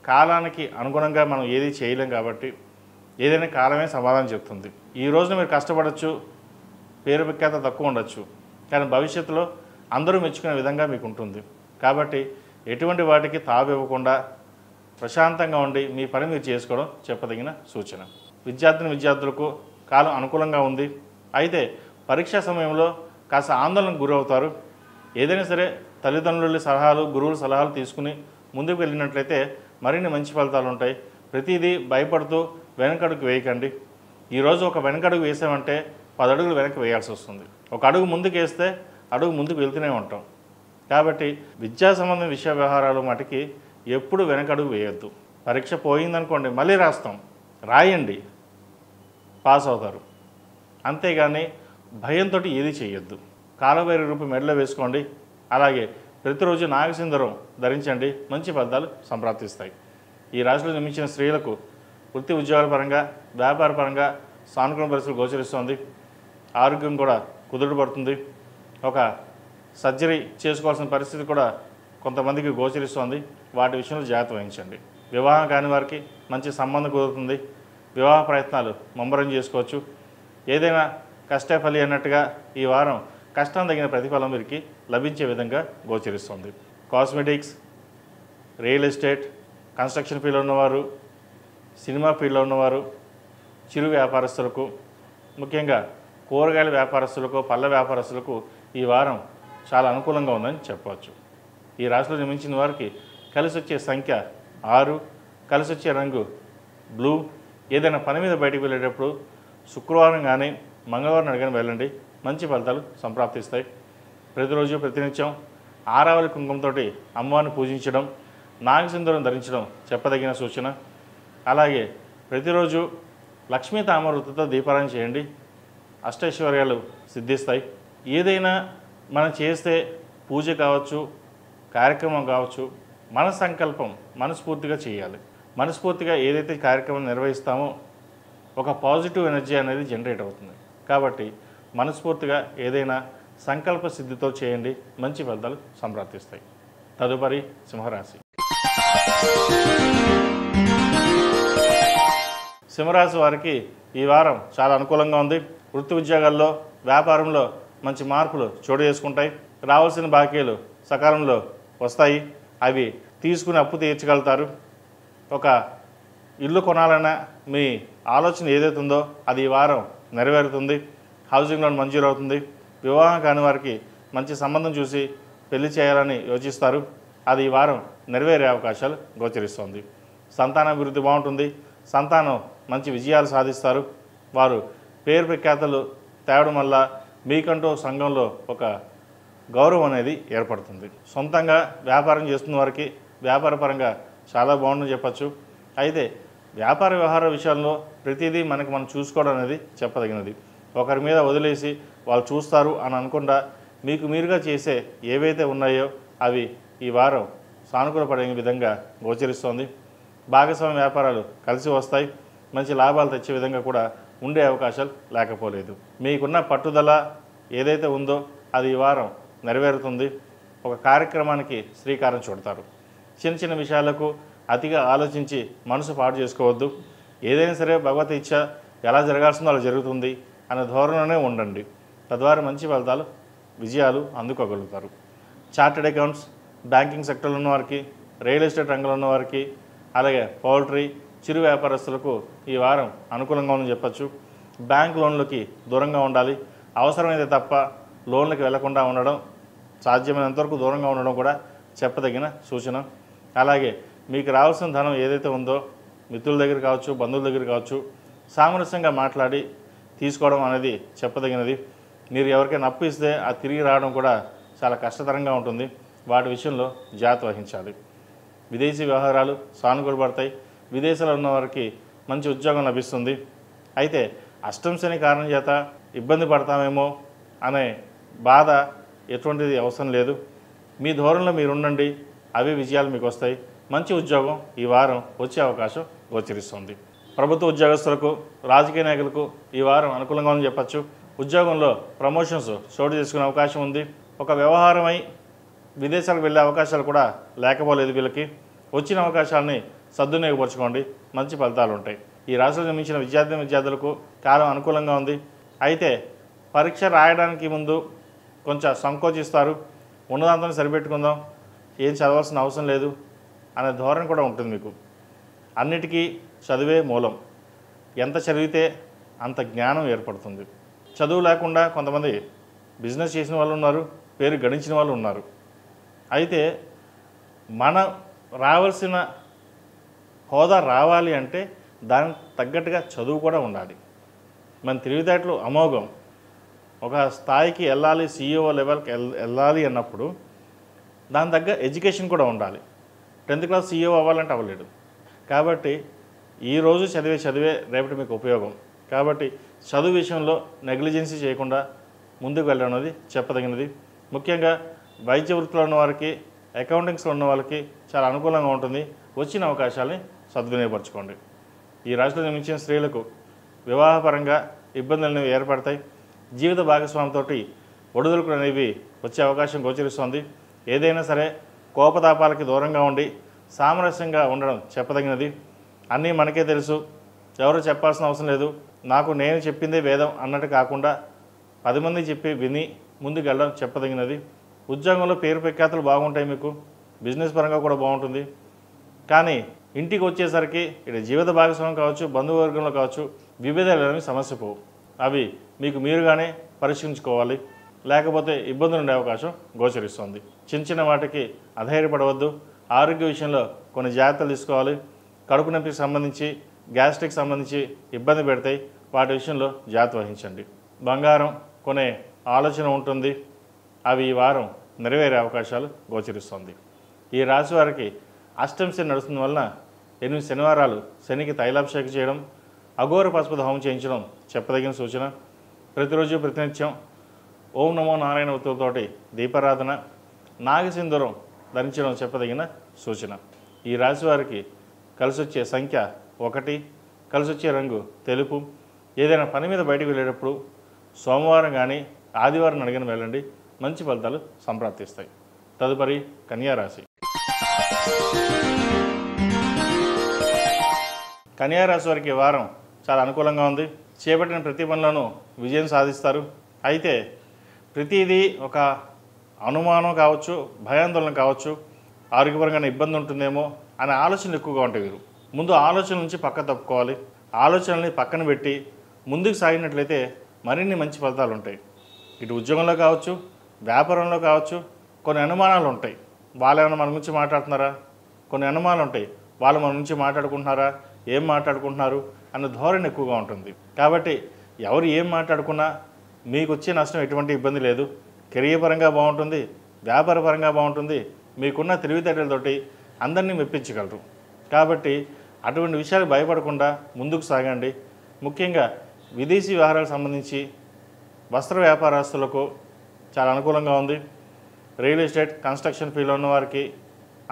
కాలానికి అనుగుణంగా మనం ఏది చేయలేం కాబట్టి ఏదైనా కాలమే సమాధానం చెప్తుంది. ఈ రోజున మీరు కష్టపడవచ్చు, పేరు ప్రఖ్యాత తక్కువ ఉండొచ్చు, కానీ భవిష్యత్తులో అందరూ మెచ్చుకునే విధంగా మీకు ఉంటుంది. కాబట్టి ఎటువంటి వాటికి తావు ఇవ్వకుండా ప్రశాంతంగా ఉండి మీ పని మీరు చేసుకోవడం చెప్పదగిన సూచన. విద్యార్థులకు కాలం అనుకూలంగా ఉంది. అయితే పరీక్షా సమయంలో కాస్త ఆందోళనకు గురవుతారు. ఏదైనా సరే తల్లిదండ్రుల సలహాలు, గురువుల సలహాలు తీసుకుని ముందుకు వెళ్ళినట్లయితే మరిన్ని మంచి ఫలితాలు ఉంటాయి. ప్రతిదీ భయపడుతూ వెనకడుగు వేయకండి. ఈరోజు ఒక వెనకడుగు వేసామంటే 10 అడుగులు వెనక్కి వేయాల్సి వస్తుంది. ఒక అడుగు ముందుకు వేస్తే అడుగు ముందుకు వెళ్తూనే ఉంటాం. కాబట్టి విద్యా సంబంధం విషయ వ్యవహారాలు మటుకి ఎప్పుడు వెనకడుగు వేయొద్దు. పరీక్ష పోయిందనుకోండి, మళ్ళీ రాస్తాం, రాయండి, పాస్ అవుతారు. అంతేగాని భయంతో ఏది చేయొద్దు. కాలభైరవ రూపం మెడలో వేసుకోండి. అలాగే ప్రతిరోజు నాగసింధూరం ధరించండి, మంచి ఫలితాలు సంప్రాప్తిస్తాయి. ఈ రాశిలో జన్మించిన స్త్రీలకు వృత్తి ఉద్యోగాల పరంగా, వ్యాపార పరంగా సానుకూల పరిస్థితులు గోచరిస్తుంది. ఆరోగ్యం కూడా కుదుటపడుతుంది. ఒక సర్జరీ చేసుకోవాల్సిన పరిస్థితి కూడా కొంతమందికి గోచరిస్తుంది. వాటి విషయంలో జాగ్రత్త వహించండి. వివాహం కాని వారికి మంచి సంబంధం కుదురుతుంది. వివాహ ప్రయత్నాలు ముమ్మరం చేసుకోవచ్చు. ఏదైనా కష్టే ఫలి అన్నట్టుగా ఈ వారం కష్టం తగిన ప్రతిఫలం వీరికి లభించే విధంగా గోచరిస్తుంది. కాస్మెటిక్స్, రియల్ ఎస్టేట్, కన్స్ట్రక్షన్ ఫీల్డ్లో ఉన్నవారు, సినిమా ఫీల్డ్లో ఉన్నవారు, చిరు వ్యాపారస్తులకు, ముఖ్యంగా కూరగాయల వ్యాపారస్తులకు, పళ్ళ వ్యాపారస్తులకు ఈ వారం చాలా అనుకూలంగా ఉందని చెప్పవచ్చు. ఈ రాశిలో జన్మించిన వారికి కలిసి వచ్చే సంఖ్య 6, కలిసి వచ్చే రంగు బ్లూ. ఏదైనా పని మీద బయటకు వెళ్ళేటప్పుడు శుక్రవారం కానీ మంగళవారం అడిగిన వెళ్ళండి, మంచి ఫలితాలు సంప్రాప్తిస్తాయి. ప్రతిరోజు ప్రతినిత్యం ఆరావళి కుంకుమతో అమ్మవారిని పూజించడం, నాగసింధూరం ధరించడం చెప్పదగిన సూచన. అలాగే ప్రతిరోజు లక్ష్మీ తామరవృత్తితో దీపారాయణ చేయండి, అష్టైశ్వర్యాలు సిద్ధిస్తాయి. ఏదైనా మనం చేస్తే పూజ కావచ్చు, కార్యక్రమం కావచ్చు, మన సంకల్పం మనస్ఫూర్తిగా చేయాలి. మనస్ఫూర్తిగా ఏదైతే కార్యక్రమం నిర్వహిస్తామో ఒక పాజిటివ్ ఎనర్జీ అనేది జనరేట్ అవుతుంది. కాబట్టి మనస్ఫూర్తిగా ఏదైనా సంకల్ప సిద్ధితో చేయండి, మంచి ఫలితాలు సంప్రాప్తిస్తాయి. తదుపరి సింహరాశి. సింహరాశి వారికి ఈ వారం చాలా అనుకూలంగా ఉంది. వృత్తి ఉద్యోగాల్లో, వ్యాపారంలో మంచి మార్పులు చోటు చేసుకుంటాయి. రావాల్సిన బాకీలు సకాలంలో వస్తాయి. అవి తీసుకుని అప్పు తీర్చగలుగుతారు. ఒక ఇల్లు కొనాలన్నా మీ ఆలోచన ఏదైతే ఉందో అది ఈ వారం నెరవేరుతుంది. హౌసింగ్ లోన్ మంజూరు అవుతుంది. వివాహం కాని వారికి మంచి సంబంధం చూసి పెళ్లి చేయాలని యోచిస్తారు. అది ఈ వారం నెరవేరే అవకాశాలు గోచరిస్తుంది. సంతానాభివృద్ధి బాగుంటుంది. సంతానం మంచి విజయాలు సాధిస్తారు. వారు పేరు ప్రఖ్యాతలు తేవడం వల్ల మీకంటూ సంఘంలో ఒక గౌరవం అనేది ఏర్పడుతుంది. సొంతంగా వ్యాపారం చేస్తున్న వారికి వ్యాపార పరంగా చాలా బాగుందని చెప్పచ్చు. అయితే వ్యాపార వ్యవహార విషయాల్లో ప్రతిదీ మనం చూసుకోవడం అనేది చెప్పదగినది. ఒకరి మీద వదిలేసి వాళ్ళు చూస్తారు అని అనుకుండా మీకు మీరుగా చేసే ఏవైతే ఉన్నాయో అవి ఈ వారం సానుకూల పడే విధంగా గోచరిస్తోంది. భాగస్వామ్య వ్యాపారాలు కలిసి వస్తాయి. మంచి లాభాలు తెచ్చే విధంగా కూడా ఉండే అవకాశాలు లేకపోలేదు. మీకున్న పట్టుదల ఏదైతే ఉందో అది ఈ వారం నెరవేరుతుంది. ఒక కార్యక్రమానికి శ్రీకారం చుడతారు. చిన్న చిన్న విషయాలకు అతిగా ఆలోచించి మనసు పాడు చేసుకోవద్దు. ఏదైనా సరే భగవత్ ఇచ్చ ఎలా జరగాల్సిందో అలా జరుగుతుంది అనే ధోరణిలోనే ఉండండి. తద్వారా మంచి ఫలితాలు విజయాలు అందుకోగలుగుతారు. చార్టెడ్ అకౌంట్స్, బ్యాంకింగ్ సెక్టర్లో ఉన్నవారికి, రియల్ ఎస్టేట్ రంగంలో ఉన్నవారికి, అలాగే పౌల్ట్రీ, చిరు వ్యాపారస్తులకు ఈ వారం అనుకూలంగా ఉందని చెప్పచ్చు. బ్యాంక్ లోన్లకి దూరంగా ఉండాలి. అవసరమైతే తప్ప లోన్లకు వెళ్లకుండా ఉండడం, సాధ్యమైనంతవరకు దూరంగా ఉండడం కూడా చెప్పదగిన సూచన. అలాగే మీకు రావాల్సిన ధనం ఏదైతే ఉందో మిత్రుల దగ్గర కావచ్చు, బంధువుల దగ్గర కావచ్చు, సామరస్యంగా మాట్లాడి తీసుకోవడం అనేది చెప్పదగినది. మీరు ఎవరికైనా అప్పు ఇస్తే అది తిరిగి రావడం కూడా చాలా కష్టతరంగా ఉంటుంది. వాటి విషయంలో జాగ్రత్త వహించాలి. విదేశీ వ్యవహారాలు సానుకూలపడతాయి. విదేశాల్లో ఉన్న వారికి మంచి ఉద్యోగం లభిస్తుంది. అయితే అష్టమ శని కారణం చేత ఇబ్బంది పడతామేమో అనే బాధ ఎటువంటిది అవసరం లేదు. మీ ధోరణిలో మీరు ఉండండి, అవి విజయాలు మీకు వస్తాయి. మంచి ఉద్యోగం ఈ వారం వచ్చే అవకాశం గోచరిస్తుంది. ప్రభుత్వ ఉద్యోగస్తులకు, రాజకీయ నాయకులకు ఈ వారం అనుకూలంగా ఉందని చెప్పచ్చు. ఉద్యోగంలో ప్రమోషన్స్ చోటు చేసుకునే అవకాశం ఉంది. ఒక వ్యవహారమై విదేశాలకు వెళ్ళే అవకాశాలు కూడా లేకపోలేదు. వీళ్ళకి వచ్చిన అవకాశాలని సద్వినియోగపరచుకోండి, మంచి ఫలితాలు ఉంటాయి. ఈ రాశిలో జన్మించిన విద్యార్థులకు కాలం అనుకూలంగా ఉంది. అయితే పరీక్ష రాయడానికి ముందు కొంచెం సంకోచిస్తారు. ఉన్నదాంతో సరిపెట్టుకుందాం, ఏం చదవాల్సిన అవసరం లేదు అనే ధోరణి కూడా ఉంటుంది మీకు. అన్నిటికీ చదివే మూలం. ఎంత చదివితే అంత జ్ఞానం ఏర్పడుతుంది. చదువు లేకుండా కొంతమంది బిజినెస్ చేసిన వాళ్ళు ఉన్నారు, పేరు గడించిన వాళ్ళు ఉన్నారు. అయితే మన రావాల్సిన హోదా రావాలి అంటే దానికి తగ్గట్టుగా చదువు కూడా ఉండాలి. మన తెలివితేటలు అమోఘం. ఒక స్థాయికి వెళ్ళాలి, CEO లెవెల్కి వెళ్ళాలి అన్నప్పుడు దాని తగ్గ ఎడ్యుకేషన్ కూడా ఉండాలి. 10th క్లాస్ CEO అవ్వాలంటే అవ్వలేడు. కాబట్టి ఈరోజు చదివే రేపటి మీకు ఉపయోగం. కాబట్టి చదువు విషయంలో నెగ్లిజెన్సీ చేయకుండా ముందుకు వెళ్ళడం అనేది చెప్పదగినది. ముఖ్యంగా వైద్య వృత్తిలో ఉన్న వారికి, అకౌంటింగ్స్లో ఉన్న వాళ్ళకి చాలా అనుకూలంగా ఉంటుంది. వచ్చిన అవకాశాలని సద్వినియోగపరచుకోండి. ఈ రాశిలో జన్మించిన స్త్రీలకు వివాహపరంగా ఇబ్బందులు అనేవి ఏర్పడతాయి. జీవిత భాగస్వామితో ఒడిదుడుకులు అనేవి వచ్చే అవకాశం గోచరిస్తుంది. ఏదైనా సరే కోపతాపాలకి దూరంగా ఉండి సామరస్యంగా ఉండడం చెప్పదగినది. అన్నీ మనకే తెలుసు, ఎవరు చెప్పాల్సిన అవసరం లేదు, నాకు నేను చెప్పిందే వేదం అన్నట్టు కాకుండా 10 మంది చెప్పి విని ముందుకు వెళ్ళడం చెప్పదగినది. ఉద్యోగంలో పేరు ప్రఖ్యాతులు బాగుంటాయి. మీకు బిజినెస్ పరంగా కూడా బాగుంటుంది. కానీ ఇంటికి వచ్చేసరికి ఇక్కడ జీవిత భాగస్వామ్యం కావచ్చు, బంధువర్గంలో కావచ్చు, విభేదాలు అనేవి సమస్య పోవు. అవి మీకు మీరుగానే పరిశీలించుకోవాలి. లేకపోతే ఇబ్బందులు ఉండే అవకాశం గోచరిస్తుంది. చిన్న వాటికి అధైర్యపడవద్దు. ఆరోగ్య విషయంలో కొన్ని జాగ్రత్తలు తీసుకోవాలి. కడుపు నొప్పికి సంబంధించి, గ్యాస్ట్రిక్ సంబంధించి ఇబ్బంది పెడతాయి. వాటి విషయంలో జాగ్రత్త వహించండి. బంగారం కొనే ఆలోచన ఉంటుంది. అవి ఈ వారం నెరవేరే అవకాశాలు గోచరిస్తుంది. ఈ రాశి వారికి అష్టమ శని నడుస్తున్న వలన 8 శనివారాలు శనికి తైలాభిషేకం చేయడం, అఘోర పశుపతి హోమం చేయించడం చెప్పదగిన సూచన. ప్రతిరోజు ప్రతినిత్యం ఓం నమో నారాయణ ఒత్తులతోటి దీపారాధన, నాగసింధూరం ధరించడం చెప్పదగిన సూచన. ఈ రాశి వారికి కలిసి వచ్చే సంఖ్య 1, కలిసి వచ్చే రంగు తెలుపు. ఏదైనా పని మీద బయటకు వెళ్ళేటప్పుడు సోమవారం కానీ ఆదివారం అడిగిన వెళ్ళండి, మంచి ఫలితాలు సంప్రాప్తిస్తాయి. తదుపరి కన్యారాశి. కన్యారాశి వారికి వారం చాలా అనుకూలంగా ఉంది. చేపట్టిన ప్రతి పనిలోనూ విజయం సాధిస్తారు. అయితే ప్రతిదీ ఒక అనుమానం కావచ్చు, భయాందోళన కావచ్చు, ఆరోగ్యపరంగా ఇబ్బంది ఉంటుందేమో అనే ఆలోచనలు ఎక్కువగా ఉంటాయి. వీరు ముందు ఆలోచన నుంచి పక్క తప్పుకోవాలి. ఆలోచనల్ని పక్కన పెట్టి ముందుకు సాగినట్లయితే మరిన్ని మంచి ఫలితాలు ఉంటాయి. ఇటు ఉద్యోగంలో కావచ్చు, వ్యాపారంలో కావచ్చు, కొన్ని అనుమానాలు ఉంటాయి. వాళ్ళు ఏమైనా మన గురించి మాట్లాడుతున్నారా, కొన్ని అనుమానాలు ఉంటాయి. వాళ్ళు మన గురించి మాట్లాడుకుంటున్నారా, ఏం మాట్లాడుకుంటున్నారు అన్న ధోరణి ఎక్కువగా ఉంటుంది. కాబట్టి ఎవరు ఏం మాట్లాడుకున్నా మీకు వచ్చే నష్టం ఎటువంటి ఇబ్బంది లేదు. కెరీర్ పరంగా బాగుంటుంది, వ్యాపార పరంగా బాగుంటుంది. మీకున్న తెలివితేటలతోటి అందరినీ మెప్పించగలరు. కాబట్టి అటువంటి విషయాలు భయపడకుండా ముందుకు సాగండి. ముఖ్యంగా విదేశీ వ్యవహారాలకు సంబంధించి వస్త్ర వ్యాపారస్తులకు చాలా అనుకూలంగా ఉంది. రియల్ ఎస్టేట్, కన్స్ట్రక్షన్ ఫీల్డ్లో ఉన్న వారికి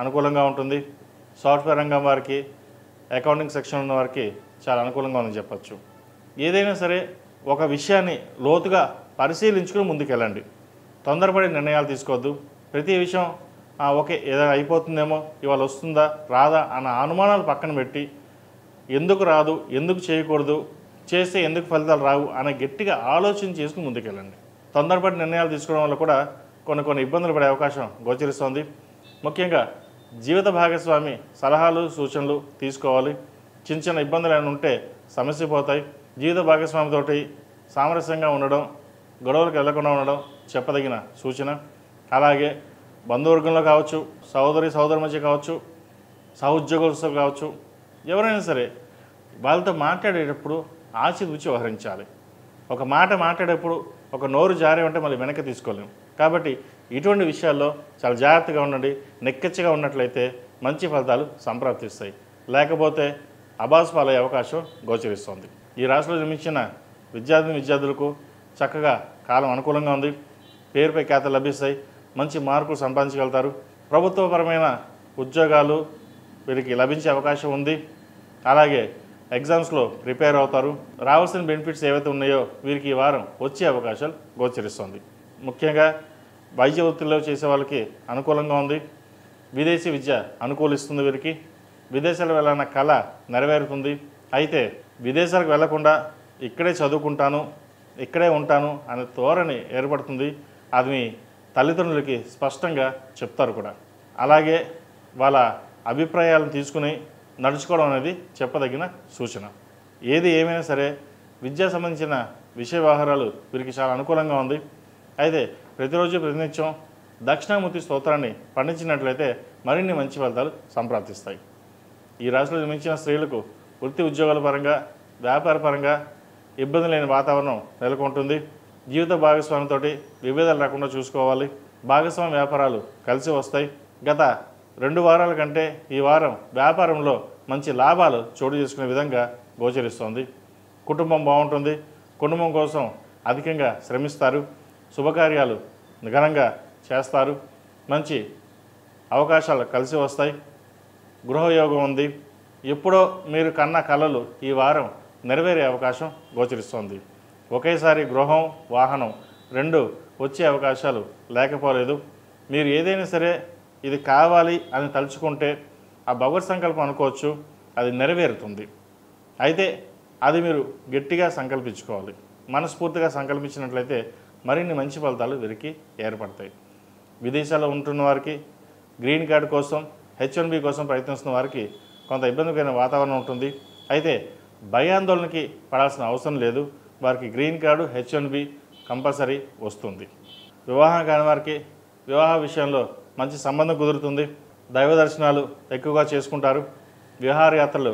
అనుకూలంగా ఉంటుంది. సాఫ్ట్వేర్ రంగం వారికి, అకౌంటింగ్ సెక్షన్ ఉన్న వారికి చాలా అనుకూలంగా ఉందని చెప్పచ్చు. ఏదైనా సరే ఒక విషయాన్ని లోతుగా పరిశీలించుకుని ముందుకెళ్ళండి. తొందరపడి నిర్ణయాలు తీసుకోవద్దు. ప్రతి విషయం ఓకే ఏదైనా అయిపోతుందేమో, ఇవాళ వస్తుందా రాదా అన్న అనుమానాలు పక్కన పెట్టి ఎందుకు రాదు, ఎందుకు చేయకూడదు, చేస్తే ఎందుకు ఫలితాలు రావు అనే గట్టిగా ఆలోచన చేసుకుని ముందుకెళ్ళండి. తొందరపడి నిర్ణయాలు తీసుకోవడం వల్ల కూడా కొన్ని ఇబ్బందులు పడే అవకాశం గోచరిస్తోంది. ముఖ్యంగా జీవిత భాగస్వామి సలహాలు సూచనలు తీసుకోవాలి. చిన్న చిన్న ఇబ్బందులు ఏమైనా ఉంటే సమస్య పోతాయి. జీవిత భాగస్వామితోటి సామరస్యంగా ఉండడం, గొడవలకు వెళ్లకుండా ఉండడం చెప్పదగిన సూచన. అలాగే బంధువర్గంలో కావచ్చు, సోదరి మధ్య కావచ్చు, సహోద్యోగులతో కావచ్చు, ఎవరైనా సరే వాళ్ళతో మాట్లాడేటప్పుడు ఆచితూచి వ్యవహరించాలి. ఒక మాట మాట్లాడేటప్పుడు ఒక నోరు జారే ఉంటే మళ్ళీ వెనక్కి తీసుకోలేము. కాబట్టి ఇటువంటి విషయాల్లో చాలా జాగ్రత్తగా ఉండండి. నెక్కెచ్చగా ఉన్నట్లయితే మంచి ఫలితాలు సంప్రాప్తిస్తాయి. లేకపోతే అబాస్ పాలయ్యే అవకాశం గోచరిస్తోంది. ఈ రాశిలో జన్మించిన విద్యార్థులకు చక్కగా కాలం అనుకూలంగా ఉంది. పేరుపై ఖ్యాత లభిస్తాయి. మంచి మార్కులు సంపాదించగలుగుతారు. ప్రభుత్వపరమైన ఉద్యోగాలు వీరికి లభించే అవకాశం ఉంది. అలాగే ఎగ్జామ్స్లో ప్రిపేర్ అవుతారు. రావాల్సిన బెనిఫిట్స్ ఏవైతే ఉన్నాయో వీరికి ఈ వారం వచ్చే అవకాశాలు గోచరిస్తుంది. ముఖ్యంగా వైద్య వృత్తిలో చేసే వాళ్ళకి అనుకూలంగా ఉంది. విదేశీ విద్య అనుకూలిస్తుంది. వీరికి విదేశాలకు వెళ్ళాలన్న కళ నెరవేరుతుంది. అయితే విదేశాలకు వెళ్లకుండా ఇక్కడే చదువుకుంటాను, ఇక్కడే ఉంటాను అనే ధోరణి ఏర్పడుతుంది. అది మీ తల్లిదండ్రులకి స్పష్టంగా చెప్తారు కూడా. అలాగే వాళ్ళ అభిప్రాయాలను తీసుకుని నడుచుకోవడం అనేది చెప్పదగిన సూచన. ఏది ఏమైనా సరే విద్యా సంబంధించిన విషయ వ్యవహారాలు వీరికి చాలా అనుకూలంగా ఉంది. అయితే ప్రతిరోజు ప్రతినిత్యం దక్షిణామూర్తి స్తోత్రాన్ని పండించినట్లయితే మరిన్ని మంచి ఫలితాలు సంప్రాప్తిస్తాయి. ఈ రాశిలో జన్మించిన స్త్రీలకు వృత్తి ఉద్యోగాల పరంగా, వ్యాపార పరంగా ఇబ్బంది లేని వాతావరణం నెలకొంటుంది. జీవిత భాగస్వామితోటి విభేదాలు రాకుండా చూసుకోవాలి. భాగస్వామి వ్యాపారాలు కలిసి వస్తాయి. గత 2 వారాల కంటే ఈ వారం వ్యాపారంలో మంచి లాభాలు చోటు చేసుకునే విధంగా గోచరిస్తోంది. కుటుంబం బాగుంటుంది. కుటుంబం కోసం అధికంగా శ్రమిస్తారు. శుభకార్యాలు ఘనంగా చేస్తారు. మంచి అవకాశాలు కలిసి వస్తాయి. గృహయోగం ఉంది. ఎప్పుడో మీరు కన్న కలలు ఈ వారం నెరవేరే అవకాశం గోచరిస్తోంది. ఒకేసారి గృహం, వాహనం 2 వచ్చే అవకాశాలు లేకపోలేదు. మీరు ఏదైనా సరే ఇది కావాలి అని తలుచుకుంటే ఆ భగవత్ సంకల్పం అనుకోవచ్చు, అది నెరవేరుతుంది. అయితే అది మీరు గట్టిగా సంకల్పించుకోవాలి. మనస్ఫూర్తిగా సంకల్పించినట్లయితే మరిన్ని మంచి ఫలితాలు వీరికి ఏర్పడతాయి. విదేశాల్లో ఉంటున్న వారికి గ్రీన్ కార్డు కోసం, H1B కోసం ప్రయత్నిస్తున్న వారికి కొంత ఇబ్బందికరమైన వాతావరణం ఉంటుంది. అయితే భయాందోళనకి పడాల్సిన అవసరం లేదు. వారికి గ్రీన్ కార్డు, H1B కంపల్సరీ వస్తుంది. వివాహం కాని వారికి వివాహ విషయంలో మంచి సంబంధం కుదురుతుంది. దైవ దర్శనాలు ఎక్కువగా చేసుకుంటారు. విహారయాత్రలు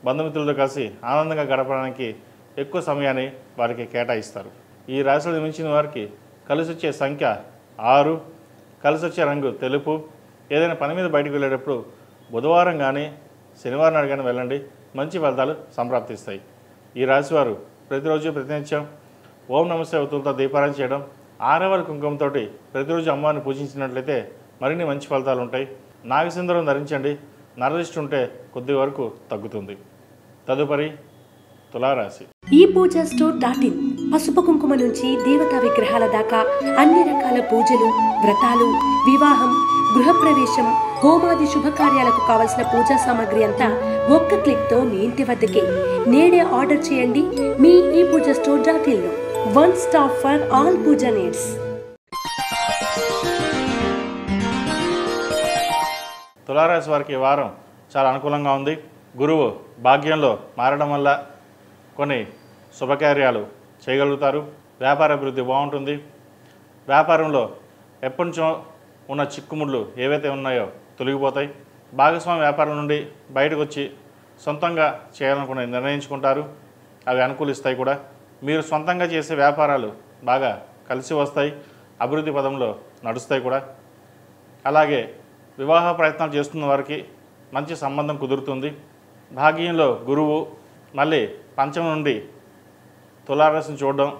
బంధుమిత్రులతో కలిసి ఆనందంగా గడపడానికి ఎక్కువ సమయాన్ని వారికి కేటాయిస్తారు. ఈ రాశిలో జన్మించిన వారికి కలిసి వచ్చే సంఖ్య 6, కలిసి వచ్చే రంగు తెలుపు. ఏదైనా పని మీద బయటకు వెళ్ళేటప్పుడు బుధవారం కానీ శనివారం నాడు కానీ వెళ్ళండి. మంచి ఫలితాలు సంప్రాప్తిస్తాయి. ఈ రాశివారు ప్రతిరోజు ప్రతినిత్యం ఓం నమస్తే ఒత్తులతో దీపారాయణ చేయడం, 6వ కుంకుమతో ప్రతిరోజు అమ్మవారిని పూజించినట్లయితే మరిన్ని మంచి ఫలితాలు ఉంటాయి. నాగసింధూరం ధరించండి. నరదిష్టి ఉంటే కొద్ది వరకు తగ్గుతుంది. తదుపరి తులారాశి. ఈ పూజా స్టోర్.in పసుపు కుంకుమ నుంచి దేవతా విగ్రహాల దాకా అన్ని రకాల పూజలు, వ్రతాలు, వివాహం, గృహప్రవేశం, హోమాది శుభకార్యాలకు కావలసిన పూజా సామాగ్రి అంతా ఒక్క క్లిక్తో మీ ఇంటి వద్దకే. నేడే ఆర్డర్ చేయండి మీ ఈ పూజా స్టోర్.inలో. One stop for all Pooja needs. తులారాశి వారికి ఈ వారం చాలా అనుకూలంగా ఉంది. గురువు భాగ్యంలో మారడం వల్ల కొన్ని శుభకార్యాలు చేయగలుగుతారు. వ్యాపార అభివృద్ధి బాగుంటుంది. వ్యాపారంలో ఎప్పటి నుంచో ఉన్న చిక్కుముళ్ళు ఏవైతే ఉన్నాయో తొలగిపోతాయి. భాగస్వామి వ్యాపారం నుండి బయటకు వచ్చి సొంతంగా చేయాలనుకుని నిర్ణయించుకుంటారు. అవి అనుకూలిస్తాయి కూడా. మీరు సొంతంగా చేసే వ్యాపారాలు బాగా కలిసి వస్తాయి. అభివృద్ధి పదంలో నడుస్తాయి కూడా. అలాగే వివాహ ప్రయత్నాలు చేస్తున్న వారికి మంచి సంబంధం కుదురుతుంది. భాగ్యంలో గురువు మళ్ళీ పంచమం నుండి తులారాశిని చూడడం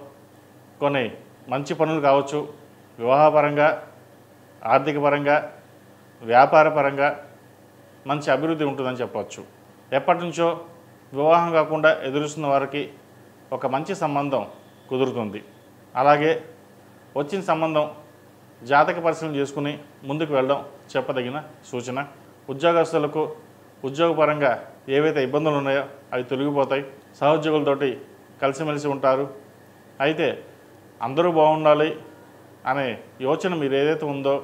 కొన్ని మంచి పనులు కావచ్చు. వివాహపరంగా, ఆర్థిక పరంగా, వ్యాపార పరంగా మంచి అభివృద్ధి ఉంటుందని చెప్పవచ్చు. ఎప్పటి నుంచో వివాహం కాకుండా ఎదురుస్తున్న వారికి ఒక మంచి సంబంధం కుదురుతుంది. అలాగే వచ్చిన సంబంధం జాతక పరిశీలన చేసుకుని ముందుకు వెళ్ళడం చెప్పదగిన సూచన. ఉద్యోగస్తులకు ఉద్యోగపరంగా ఏవైతే ఇబ్బందులు ఉన్నాయో అవి తొలగిపోతాయి. సహోద్యోగులతోటి కలిసిమెలిసి ఉంటారు. అయితే అందరూ బాగుండాలి అనే యోచన మీరు ఏదైతే ఉందో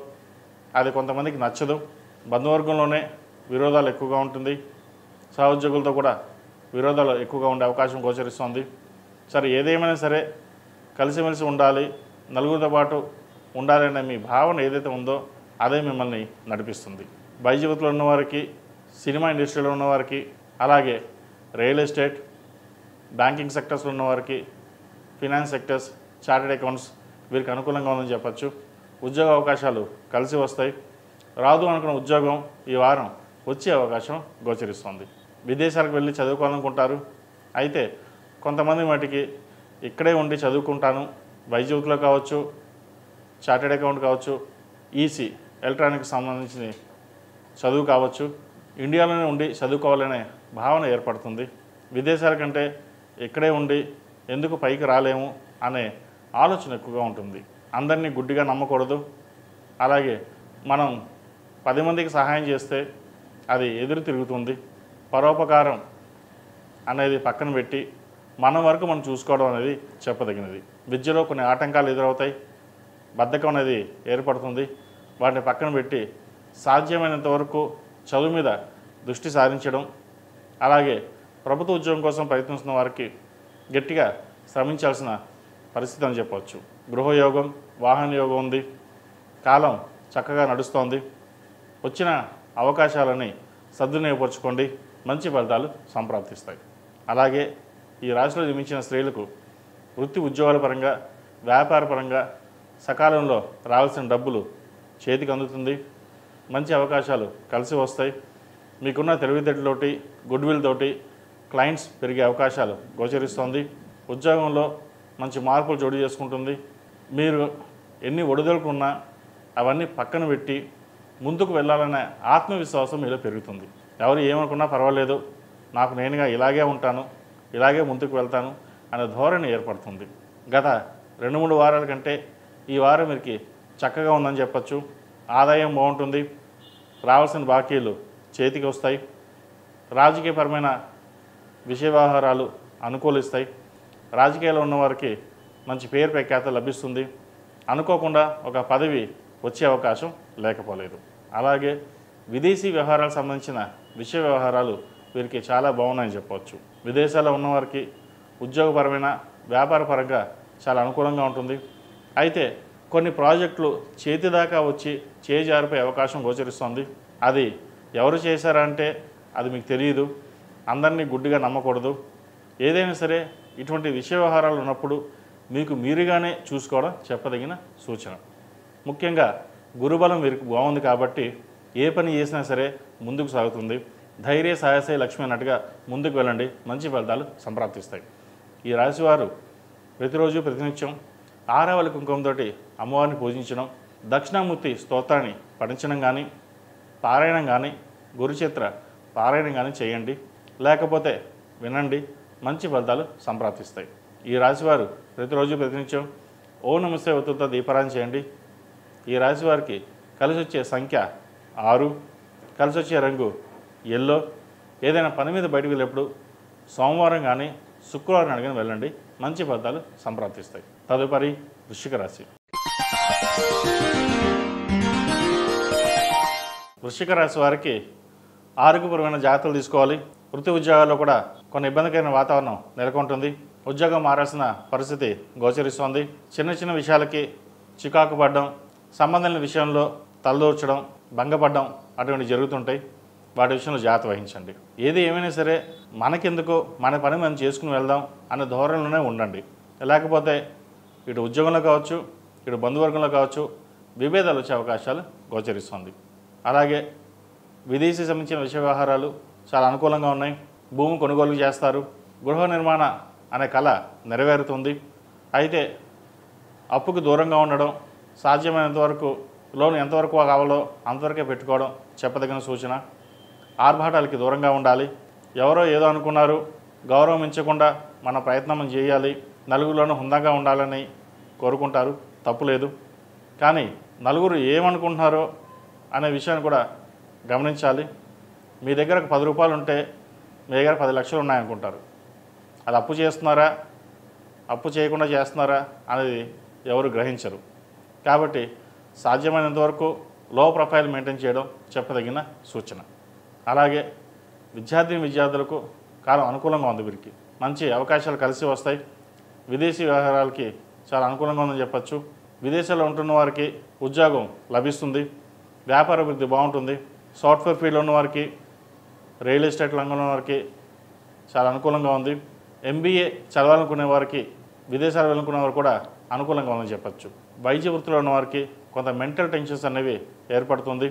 అది కొంతమందికి నచ్చదు. బంధువర్గంలోనే విరోధాలు ఎక్కువగా ఉంటుంది. సహోద్యోగులతో కూడా విరోధాలు ఎక్కువగా ఉండే అవకాశం గోచరిస్తుంది. సరే, ఏదేమైనా సరే కలిసిమెలిసి ఉండాలి, నలుగురితో పాటు ఉండాలనే మీ భావన ఏదైతే ఉందో అదే మిమ్మల్ని నడిపిస్తుంది. బయజీవితంలో ఉన్నవారికి, సినిమా ఇండస్ట్రీలో ఉన్నవారికి, అలాగే రియల్ ఎస్టేట్, బ్యాంకింగ్ సెక్టర్స్లో ఉన్నవారికి, ఫినాన్స్ సెక్టర్స్, చార్టెడ్ అకౌంట్స్ వీరికి అనుకూలంగా ఉందని చెప్పచ్చు. ఉద్యోగ అవకాశాలు కలిసి వస్తాయి. రాదు అనుకున్న ఉద్యోగం ఈ వారం వచ్చే అవకాశం గోచరిస్తుంది. విదేశాలకు వెళ్ళి చదువుకోవాలనుకుంటారు. అయితే కొంతమంది మటుకి ఇక్కడే ఉండి చదువుకుంటాను, వైద్యులో కావచ్చు, చార్టెడ్ అకౌంట్ కావచ్చు, ఈసీ ఎలక్ట్రానిక్స్ సంబంధించిన చదువు కావచ్చు, ఇండియాలోనే ఉండి చదువుకోవాలనే భావన ఏర్పడుతుంది. విదేశాల కంటే ఇక్కడే ఉండి ఎందుకు పైకి రాలేము అనే ఆలోచన ఎక్కువగా ఉంటుంది. అందరినీ గుడ్డిగా నమ్మకూడదు. అలాగే మనం 10 మందికి సహాయం చేస్తే అది ఎదురు తిరుగుతుంది. పరోపకారం అనేది పక్కన పెట్టి మన వరకు మనం చూసుకోవడం అనేది చెప్పదగినది. విద్యలో కొన్ని ఆటంకాలు ఎదురవుతాయి, బద్ధకం అనేది ఏర్పడుతుంది. వాటిని పక్కన పెట్టి సాధ్యమైనంత వరకు చదువు మీద దృష్టి సారించడం, అలాగే ప్రభుత్వ ఉద్యోగం కోసం ప్రయత్నిస్తున్న వారికి గట్టిగా శ్రమించాల్సిన పరిస్థితి అని చెప్పవచ్చు. గృహయోగం, వాహన యోగం ఉంది. కాలం చక్కగా నడుస్తోంది. వచ్చిన అవకాశాలని సద్వినియోగపరచుకోండి, మంచి ఫలితాలు సంప్రాప్తిస్తాయి. అలాగే ఈ రాశిలో జన్మించిన స్త్రీలకు వృత్తి ఉద్యోగాల పరంగా, వ్యాపార పరంగా సకాలంలో రావాల్సిన డబ్బులు చేతికి అందుతుంది. మంచి అవకాశాలు కలిసి వస్తాయి. మీకున్న తెలివితేటలతోటి, గుడ్విల్ తోటి క్లయింట్స్ పెరిగే అవకాశాలు గోచరిస్తోంది. ఉద్యోగంలో మంచి మార్పులు చోటు చేసుకుంటుంది. మీరు ఎన్ని ఒడిదొడుకున్నా అవన్నీ పక్కన పెట్టి ముందుకు వెళ్ళాలనే ఆత్మవిశ్వాసం మీలో పెరుగుతుంది. ఎవరు ఏమనుకున్నా పర్వాలేదు, నాకు నేనుగా ఇలాగే ఉంటాను, ఇలాగే ముందుకు వెళ్తాను అనే ధోరణి ఏర్పడుతుంది. గత 2-3 వారాల కంటే ఈ వారం మీకు చక్కగా ఉందని చెప్పచ్చు. ఆదాయం బాగుంటుంది. రావాల్సిన బాకీలు చేతికి వస్తాయి. రాజకీయపరమైన విషయ వ్యవహారాలు అనుకూలిస్తాయి. రాజకీయాల్లో ఉన్నవారికి మంచి పేరు ప్రఖ్యాత లభిస్తుంది. అనుకోకుండా ఒక పదవి వచ్చే అవకాశం లేకపోలేదు. అలాగే విదేశీ వ్యవహారాలకు సంబంధించిన విషయ వ్యవహారాలు వీరికి చాలా బాగున్నాయని చెప్పవచ్చు. విదేశాల్లో ఉన్నవారికి ఉద్యోగపరమైన, వ్యాపారపరంగా చాలా అనుకూలంగా ఉంటుంది. అయితే కొన్ని ప్రాజెక్టులు చేతి దాకా వచ్చి చేజారిపోయే అవకాశం గోచరిస్తుంది. అది ఎవరు చేశారంటే అది మీకు తెలియదు. అందరినీ గుడ్డిగా నమ్మకూడదు. ఏదైనా సరే ఇటువంటి విషయ వ్యవహారాలు ఉన్నప్పుడు మీకు మీరుగానే చూసుకోవడం చెప్పదగిన సూచన. ముఖ్యంగా గురుబలం వీరికి బాగుంది కాబట్టి ఏ పని చేసినా సరే ముందుకు సాగుతుంది. ధైర్య సాహసే లక్ష్మి అన్నట్టుగా ముందుకు వెళ్ళండి, మంచి ఫలితాలు సంప్రాప్తిస్తాయి. ఈ రాశివారు ప్రతిరోజు ప్రతినిత్యం ఆరావళి కుంకుమతోటి అమ్మవారిని పూజించడం, దక్షిణామూర్తి స్తోత్రాన్ని పఠించడం కానీ, పారాయణం కానీ, గురుచిత్ర పారాయణం కానీ చేయండి. లేకపోతే వినండి, మంచి ఫలితాలు సంప్రాప్తిస్తాయి. ఈ రాశివారు ప్రతిరోజు ప్రతినిత్యం ఓం నమస్తే ఒత్తులతో దీపారాధన చేయండి. ఈ రాశివారికి కలిసి వచ్చే సంఖ్య 6, కలిసి వచ్చే రంగు ఎల్లో. ఏదైనా పని మీద బయటకు వెళ్ళేప్పుడు సోమవారం కానీ శుక్రవారం అడిగిన వెళ్ళండి, మంచి ఫలితాలు సంప్రాప్తిస్తాయి. తదుపరి వృశ్చిక రాశి. వృశ్చిక రాశి వారికి ఆరోగ్యపరమైన జాగ్రత్తలు తీసుకోవాలి. వృత్తి ఉద్యోగాల్లో కూడా కొన్ని ఇబ్బందికరమైన వాతావరణం నెలకొంటుంది. ఉద్యోగం మారాల్సిన పరిస్థితి గోచరిస్తోంది. చిన్న చిన్న విషయాలకి చికాకు పడడం, సంబంధం విషయంలో తలదూర్చడం, భంగపడడం అటువంటి జరుగుతుంటాయి. వాటి విషయంలో జాగ్రత్త వహించండి. ఏది ఏమైనా సరే మనకెందుకు, మన పని మనం చేసుకుని వెళ్దాం అనే ధోరణిలోనే ఉండండి. లేకపోతే ఇటు ఉద్యోగంలో కావచ్చు, ఇటు బంధువర్గంలో కావచ్చు విభేదాలు వచ్చే అవకాశాలు గోచరిస్తుంది. అలాగే విదేశీ సంబంధించిన విషయ వ్యవహారాలు చాలా అనుకూలంగా ఉన్నాయి. భూమి కొనుగోలు చేస్తారు. గృహ నిర్మాణ అనే కళ నెరవేరుతుంది. అయితే అప్పుకు దూరంగా ఉండడం, సాధ్యమైనంత వరకు లోన్ ఎంతవరకు కావాలో అంతవరకే పెట్టుకోవడం చెప్పదగిన సూచన. ఆర్భాటాలకి దూరంగా ఉండాలి. ఎవరో ఏదో అనుకున్నారు, గౌరవం ఇచ్చకుండా మన ప్రయత్నం మనం చేయాలి, నలుగురిలోనూ హుందాగా ఉండాలని కోరుకుంటారు, తప్పులేదు. కానీ నలుగురు ఏమనుకుంటున్నారో అనే విషయాన్ని కూడా గమనించాలి. మీ దగ్గర 10 రూపాయలు ఉంటే మీ దగ్గర 10 లక్షలు ఉన్నాయనుకుంటారు. అది అప్పు చేస్తున్నారా, అప్పు చేయకుండా చేస్తున్నారా అనేది ఎవరు గ్రహించరు. కాబట్టి సాధ్యమైనంత వరకు లో ప్రొఫైల్ మెయింటైన్ చేయడం చెప్పదగిన సూచన. అలాగే విద్యార్థులకు కాలం అనుకూలంగా ఉంది. వీరికి మంచి అవకాశాలు కలిసి వస్తాయి. విదేశీ వ్యవహారాలకి చాలా అనుకూలంగా ఉందని చెప్పచ్చు. విదేశాల్లో ఉంటున్న వారికి ఉద్యోగం లభిస్తుంది, వ్యాపార అభివృద్ధి బాగుంటుంది. సాఫ్ట్వేర్ ఫీల్డ్లో ఉన్న వారికి, రియల్ ఎస్టేట్ రంగంలో ఉన్న వారికి చాలా అనుకూలంగా ఉంది. MBA చదవాలనుకునే వారికి, విదేశాలు వెళ్ళనుకునే వారు కూడా అనుకూలంగా ఉందని చెప్పచ్చు. వైద్య వృత్తిలో ఉన్న వారికి కొంత మెంటల్ టెన్షన్స్ అనేవి ఏర్పడుతుంది.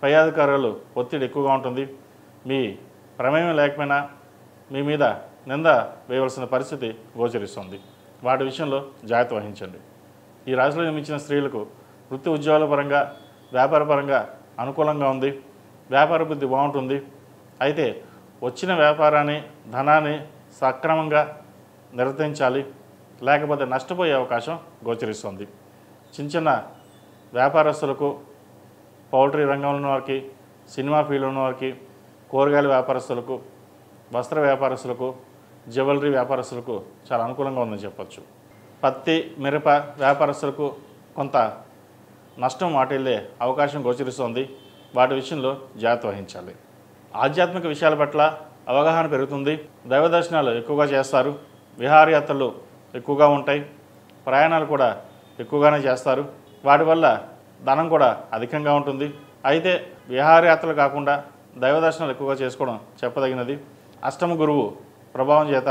పై అధికారులు ఒత్తిడి ఎక్కువగా ఉంటుంది. మీ ప్రమేయం లేకపోయినా మీ మీద నింద వేయవలసిన పరిస్థితి గోచరిస్తుంది. వాటి విషయంలో జాగ్రత్త వహించండి. ఈ రాశిలో జన్మించిన స్త్రీలకు వృత్తి ఉద్యోగాల పరంగా, వ్యాపార పరంగా అనుకూలంగా ఉంది. వ్యాపార బుద్ధి బాగుంటుంది. అయితే వచ్చిన వ్యాపారాన్ని, ధనాన్ని సక్రమంగా నిర్వర్తించాలి, లేకపోతే నష్టపోయే అవకాశం గోచరిస్తుంది. చిన్న వ్యాపారస్తులకు, పౌల్ట్రీ రంగంలో ఉన్న వారికి, సినిమా ఫీల్డ్లో ఉన్న వారికి, కూరగాయల వ్యాపారస్తులకు, వస్త్ర వ్యాపారస్తులకు, జ్యువెలరీ వ్యాపారస్తులకు చాలా అనుకూలంగా ఉందని చెప్పచ్చు. పత్తి, మిరప వ్యాపారస్తులకు కొంత నష్టం వాటిల్లే అవకాశం గోచరిస్తుంది. వాటి విషయంలో జాగ్రత్త వహించాలి. ఆధ్యాత్మిక విషయాల పట్ల అవగాహన పెరుగుతుంది. దైవ దర్శనాలు ఎక్కువగా చేస్తారు. విహారయాత్రలు ఎక్కువగా ఉంటాయి. ప్రయాణాలు కూడా ఎక్కువగానే చేస్తారు. వాటి వల్ల ధనం కూడా అధికంగా ఉంటుంది. అయితే విహారయాత్రలు కాకుండా దైవ దర్శనాలు ఎక్కువగా చేసుకోవడం చెప్పదగినది. అష్టమ గురువు ప్రభావం చేత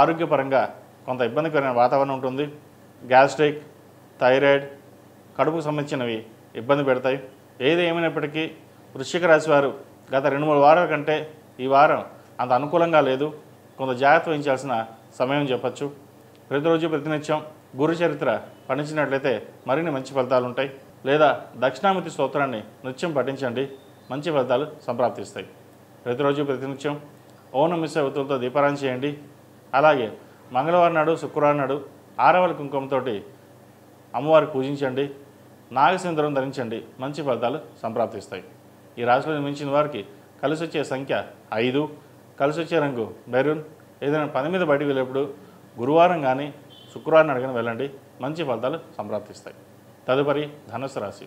ఆరోగ్యపరంగా కొంత ఇబ్బందికరమైన వాతావరణం ఉంటుంది. గ్యాస్ట్రిక్, థైరాయిడ్, కడుపుకు సంబంధించినవి ఇబ్బంది పెడతాయి. ఏది ఏమైనప్పటికీ వృశ్చిక రాశి వారు గత 2-3 వారాల కంటే ఈ వారం అంత అనుకూలంగా లేదు. కొంత జాగ్రత్త వహించాల్సిన సమయం చెప్పచ్చు. ప్రతిరోజు ప్రతినిత్యం గురు చరిత్ర పఠించినట్లయితే మరిన్ని మంచి ఫలితాలు ఉంటాయి. లేదా దక్షిణామూర్తి స్తోత్రాన్ని నిత్యం పఠించండి, మంచి ఫలితాలు సంప్రాప్తిస్తాయి. ప్రతిరోజు ప్రతినిత్యం ఓం నమః శివాయ ఒత్తులతో దీపారాధన చేయండి. అలాగే మంగళవారం నాడు, శుక్రవారం నాడు ఆరవల కుంకుమతో అమ్మవారికి పూజించండి. నాగసింధూరం ధరించండి, మంచి ఫలితాలు సంప్రాప్తిస్తాయి. ఈ రాశిలో జన్మించిన వారికి కలిసి వచ్చే సంఖ్య 5, కలిసి వచ్చే రంగు మెరూన్. ఏదైనా పని మీద బయటకు వెళ్ళేప్పుడు గురువారం కానీ శుక్రవారం నాడు కానీ వెళ్ళండి, మంచి ఫలితాలు సంప్రాప్తిస్తాయి. తదుపరి ధనుసు రాశి.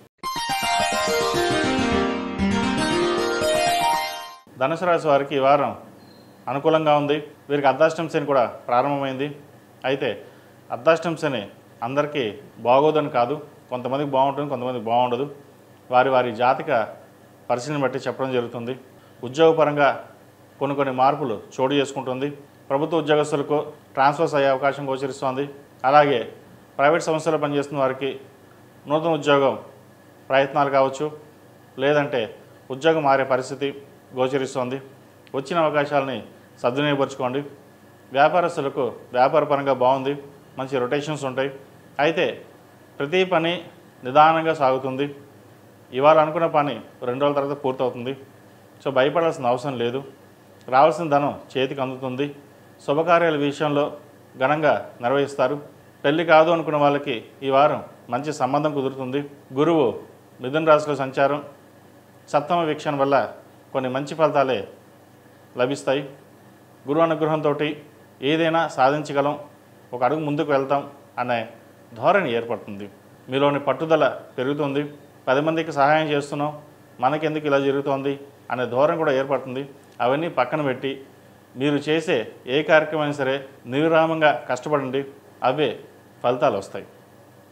ధనుసు రాశి వారికి ఈ వారం అనుకూలంగా ఉంది. వీరికి అర్ధాష్టమ శని కూడా ప్రారంభమైంది. అయితే అర్ధాష్టమ శని అందరికీ బాగోదని కాదు, కొంతమందికి బాగుంటుంది, కొంతమందికి బాగుండదు. వారి జాతక పరిశీలన బట్టి చెప్పడం జరుగుతుంది. ఉద్యోగపరంగా కొన్ని మార్పులు చోటు చేసుకుంటుంది. ప్రభుత్వ ఉద్యోగస్తులకు ట్రాన్స్ఫర్స్ అయ్యే అవకాశం గోచరిస్తోంది. అలాగే ప్రైవేట్ సంస్థల్లో పనిచేస్తున్న వారికి నూతన ఉద్యోగం ప్రయత్నాలు కావచ్చు, లేదంటే ఉద్యోగం మారే పరిస్థితి గోచరిస్తోంది. వచ్చిన అవకాశాలని సద్వినియోగపరచుకోండి. వ్యాపారస్తులకు వ్యాపారపరంగా బాగుంది, మంచి రొటేషన్స్ ఉంటాయి. అయితే ప్రతి పని నిదానంగా సాగుతుంది. ఇవాళ అనుకున్న పని 2 రోజుల తర్వాత పూర్తవుతుంది. సో భయపడాల్సిన అవసరం లేదు. రావాల్సిన ధనం చేతికి అందుతుంది. శుభకార్యాల విషయంలో ఘనంగా నిర్వహిస్తారు. పెళ్లి కాదు అనుకున్న వాళ్ళకి ఈ వారం మంచి సంబంధం కుదురుతుంది. గురువు మిథున రాశిలో సంచారం, సప్తమ వీక్షణ వల్ల కొన్ని మంచి ఫలితాలే లభిస్తాయి. గురువు అనుగ్రహంతో ఏదైనా సాధించగలం, ఒక అడుగు ముందుకు వెళ్తాం అనే ధోరణి ఏర్పడుతుంది. మీలోని పట్టుదల పెరుగుతుంది. 10 మందికి సహాయం చేస్తున్నాం, మనకెందుకు ఇలా జరుగుతోంది అనే ధోరణి కూడా ఏర్పడుతుంది. అవన్నీ పక్కన పెట్టి మీరు చేసే ఏ కార్యక్రమం సరే నిర్విరామంగా కష్టపడండి, అవే ఫలితాలు వస్తాయి.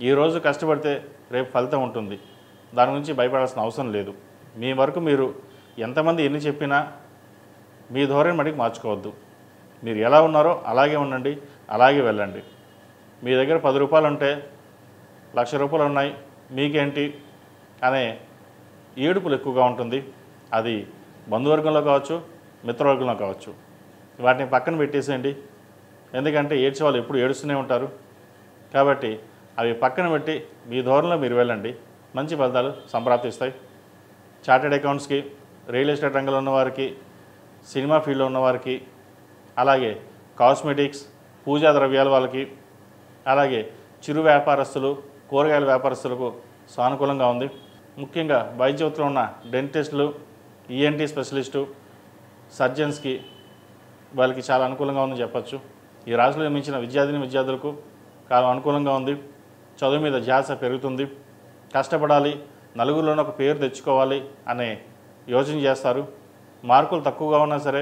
ఈరోజు కష్టపడితే రేపు ఫలితం ఉంటుంది. దాని గురించి భయపడాల్సిన అవసరం లేదు. మీ వరకు మీరు ఎంతమంది ఎన్ని చెప్పినా మీ ధోరణి మటుకు మార్చుకోవద్దు. మీరు ఎలా ఉన్నారో అలాగే ఉండండి, అలాగే వెళ్ళండి. మీ దగ్గర 10 రూపాయలు ఉంటే 1,00,000 రూపాయలు ఉన్నాయి మీకేంటి అనే ఏడుపులు ఎక్కువగా ఉంటుంది. అది బంధువర్గంలో కావచ్చు, మిత్రవర్గంలో కావచ్చు. వాటిని పక్కన పెట్టేసేయండి. ఎందుకంటే ఏడ్చే వాళ్ళు ఎప్పుడు ఏడుస్తూనే ఉంటారు. కాబట్టి అవి పక్కన పెట్టి మీ ధోరణిలో మీరు వెళ్ళండి, మంచి ఫలితాలు సంప్రాప్తిస్తాయి. చార్టెడ్ అకౌంట్స్కి, రియల్ ఎస్టేట్ రంగంలో ఉన్న వారికి, సినిమా ఫీల్డ్లో ఉన్నవారికి, అలాగే కాస్మెటిక్స్, పూజా ద్రవ్యాల వాళ్ళకి, అలాగే చిరు వ్యాపారస్తులు, కూరగాయల వ్యాపారస్తులకు సానుకూలంగా ఉంది. ముఖ్యంగా వైద్య వృత్తిలో ఉన్న డెంటిస్టులు, ఈఎన్టీ స్పెషలిస్టు, సర్జన్స్కి వాళ్ళకి చాలా అనుకూలంగా ఉందని చెప్పచ్చు. ఈ రాశిలో జన్మించిన విద్యార్థులకు చాలా అనుకూలంగా ఉంది. చదువు మీద ధ్యాస పెరుగుతుంది. కష్టపడాలి, నలుగురిలోనే ఒక పేరు తెచ్చుకోవాలి అనే యోచన చేస్తారు. మార్కులు తక్కువగా ఉన్నా సరే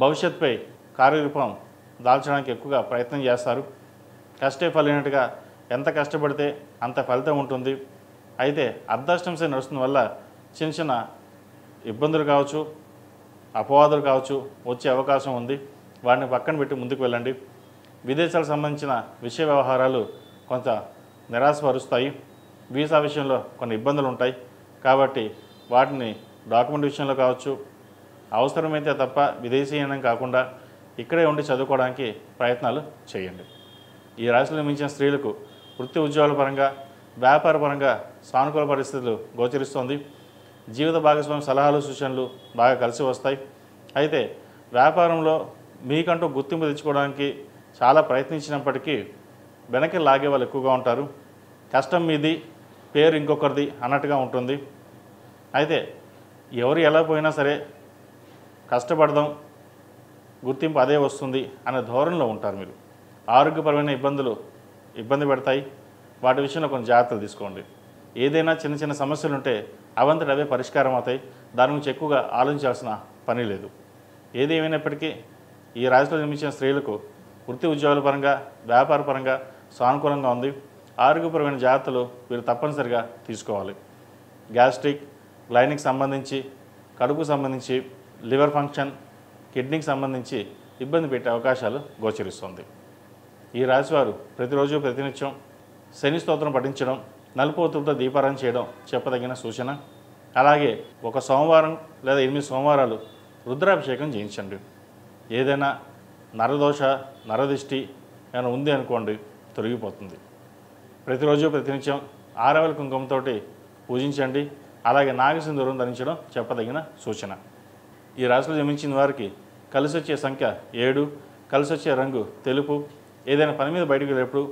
భవిష్యత్తుపై కార్యరూపం దాల్చడానికి ఎక్కువగా ప్రయత్నం చేస్తారు. కష్టే ఫలినట్టుగా ఎంత కష్టపడితే అంత ఫలితం ఉంటుంది. అయితే అర్ధాష్టంశ నడుస్తున్న వల్ల చిన్న చిన్న ఇబ్బందులు కావచ్చు, అపవాదులు కావచ్చు వచ్చే అవకాశం ఉంది. వాటిని పక్కన పెట్టి ముందుకు వెళ్ళండి. విదేశాలకు సంబంధించిన విషయ వ్యవహారాలు కొంత నిరాశపరుస్తాయి. వీసా విషయంలో కొన్ని ఇబ్బందులు ఉంటాయి. కాబట్టి వాటిని డాక్యుమెంట్ విషయంలో కావచ్చు, అవసరమైతే తప్ప విదేశీయానం కాకుండా ఇక్కడే ఉండి చదువుకోవడానికి ప్రయత్నాలు చేయండి. ఈ రాశిలో మించిన స్త్రీలకు వృత్తి ఉద్యోగాల పరంగా, వ్యాపార పరంగా సానుకూల పరిస్థితులు గోచరిస్తోంది. జీవిత భాగస్వామి సలహాలు, సూచనలు బాగా కలిసి వస్తాయి. అయితే వ్యాపారంలో మీకంటూ గుర్తింపు తెచ్చుకోవడానికి చాలా ప్రయత్నించినప్పటికీ వెనక్కి లాగే వాళ్ళు ఎక్కువగా ఉంటారు. కష్టం మీది, పేరు ఇంకొకరిది అన్నట్టుగా ఉంటుంది. అయితే ఎవరు ఎలా పోయినా సరే కష్టపడదాం, గుర్తింపు అదే వస్తుంది అనే ధోరణిలో ఉంటారు మీరు. ఆరోగ్యపరమైన ఇబ్బంది పెడతాయి. వాటి విషయంలో కొన్ని జాగ్రత్తలు తీసుకోండి. ఏదైనా చిన్న చిన్న సమస్యలు ఉంటే అవంతట అవే పరిష్కారం అవుతాయి. దాని గురించి ఎక్కువగా ఆలోచించాల్సిన పని లేదు. ఏది ఏమైనప్పటికీ ఈ రాశిలో జన్మించిన స్త్రీలకు వృత్తి ఉద్యోగాల పరంగా, వ్యాపార పరంగా సానుకూలంగా ఉంది. ఆరోగ్యపరమైన జాగ్రత్తలు వీరు తప్పనిసరిగా తీసుకోవాలి. గ్యాస్ట్రిక్, లైన్కి సంబంధించి, కడుపుకు సంబంధించి, లివర్ ఫంక్షన్, కిడ్నీకి సంబంధించి ఇబ్బంది పెట్టే అవకాశాలు గోచరిస్తుంది. ఈ రాశివారు ప్రతిరోజు ప్రతినిత్యం శని స్తోత్రం పఠించడం, నలుపు ఒత్తులతో దీపారాధన చేయడం చెప్పదగిన సూచన. అలాగే ఒక సోమవారం లేదా 8 సోమవారాలు రుద్రాభిషేకం చేయించండి. ఏదైనా నరదోష, నరదిష్టి ఏమైనా ఉంది అనుకోండి, తొలగిపోతుంది. ప్రతిరోజు ప్రతినిత్యం ఆరవెల కుంకుమతో పూజించండి. అలాగే నాగసింధూరం ధరించడం చెప్పదగిన సూచన. ఈ రాశిలో జన్మించిన వారికి కలిసి వచ్చే సంఖ్య 7, కలిసి వచ్చే రంగు తెలుపు. ఏదైనా పని మీద బయటకు వెళ్ళేప్పుడు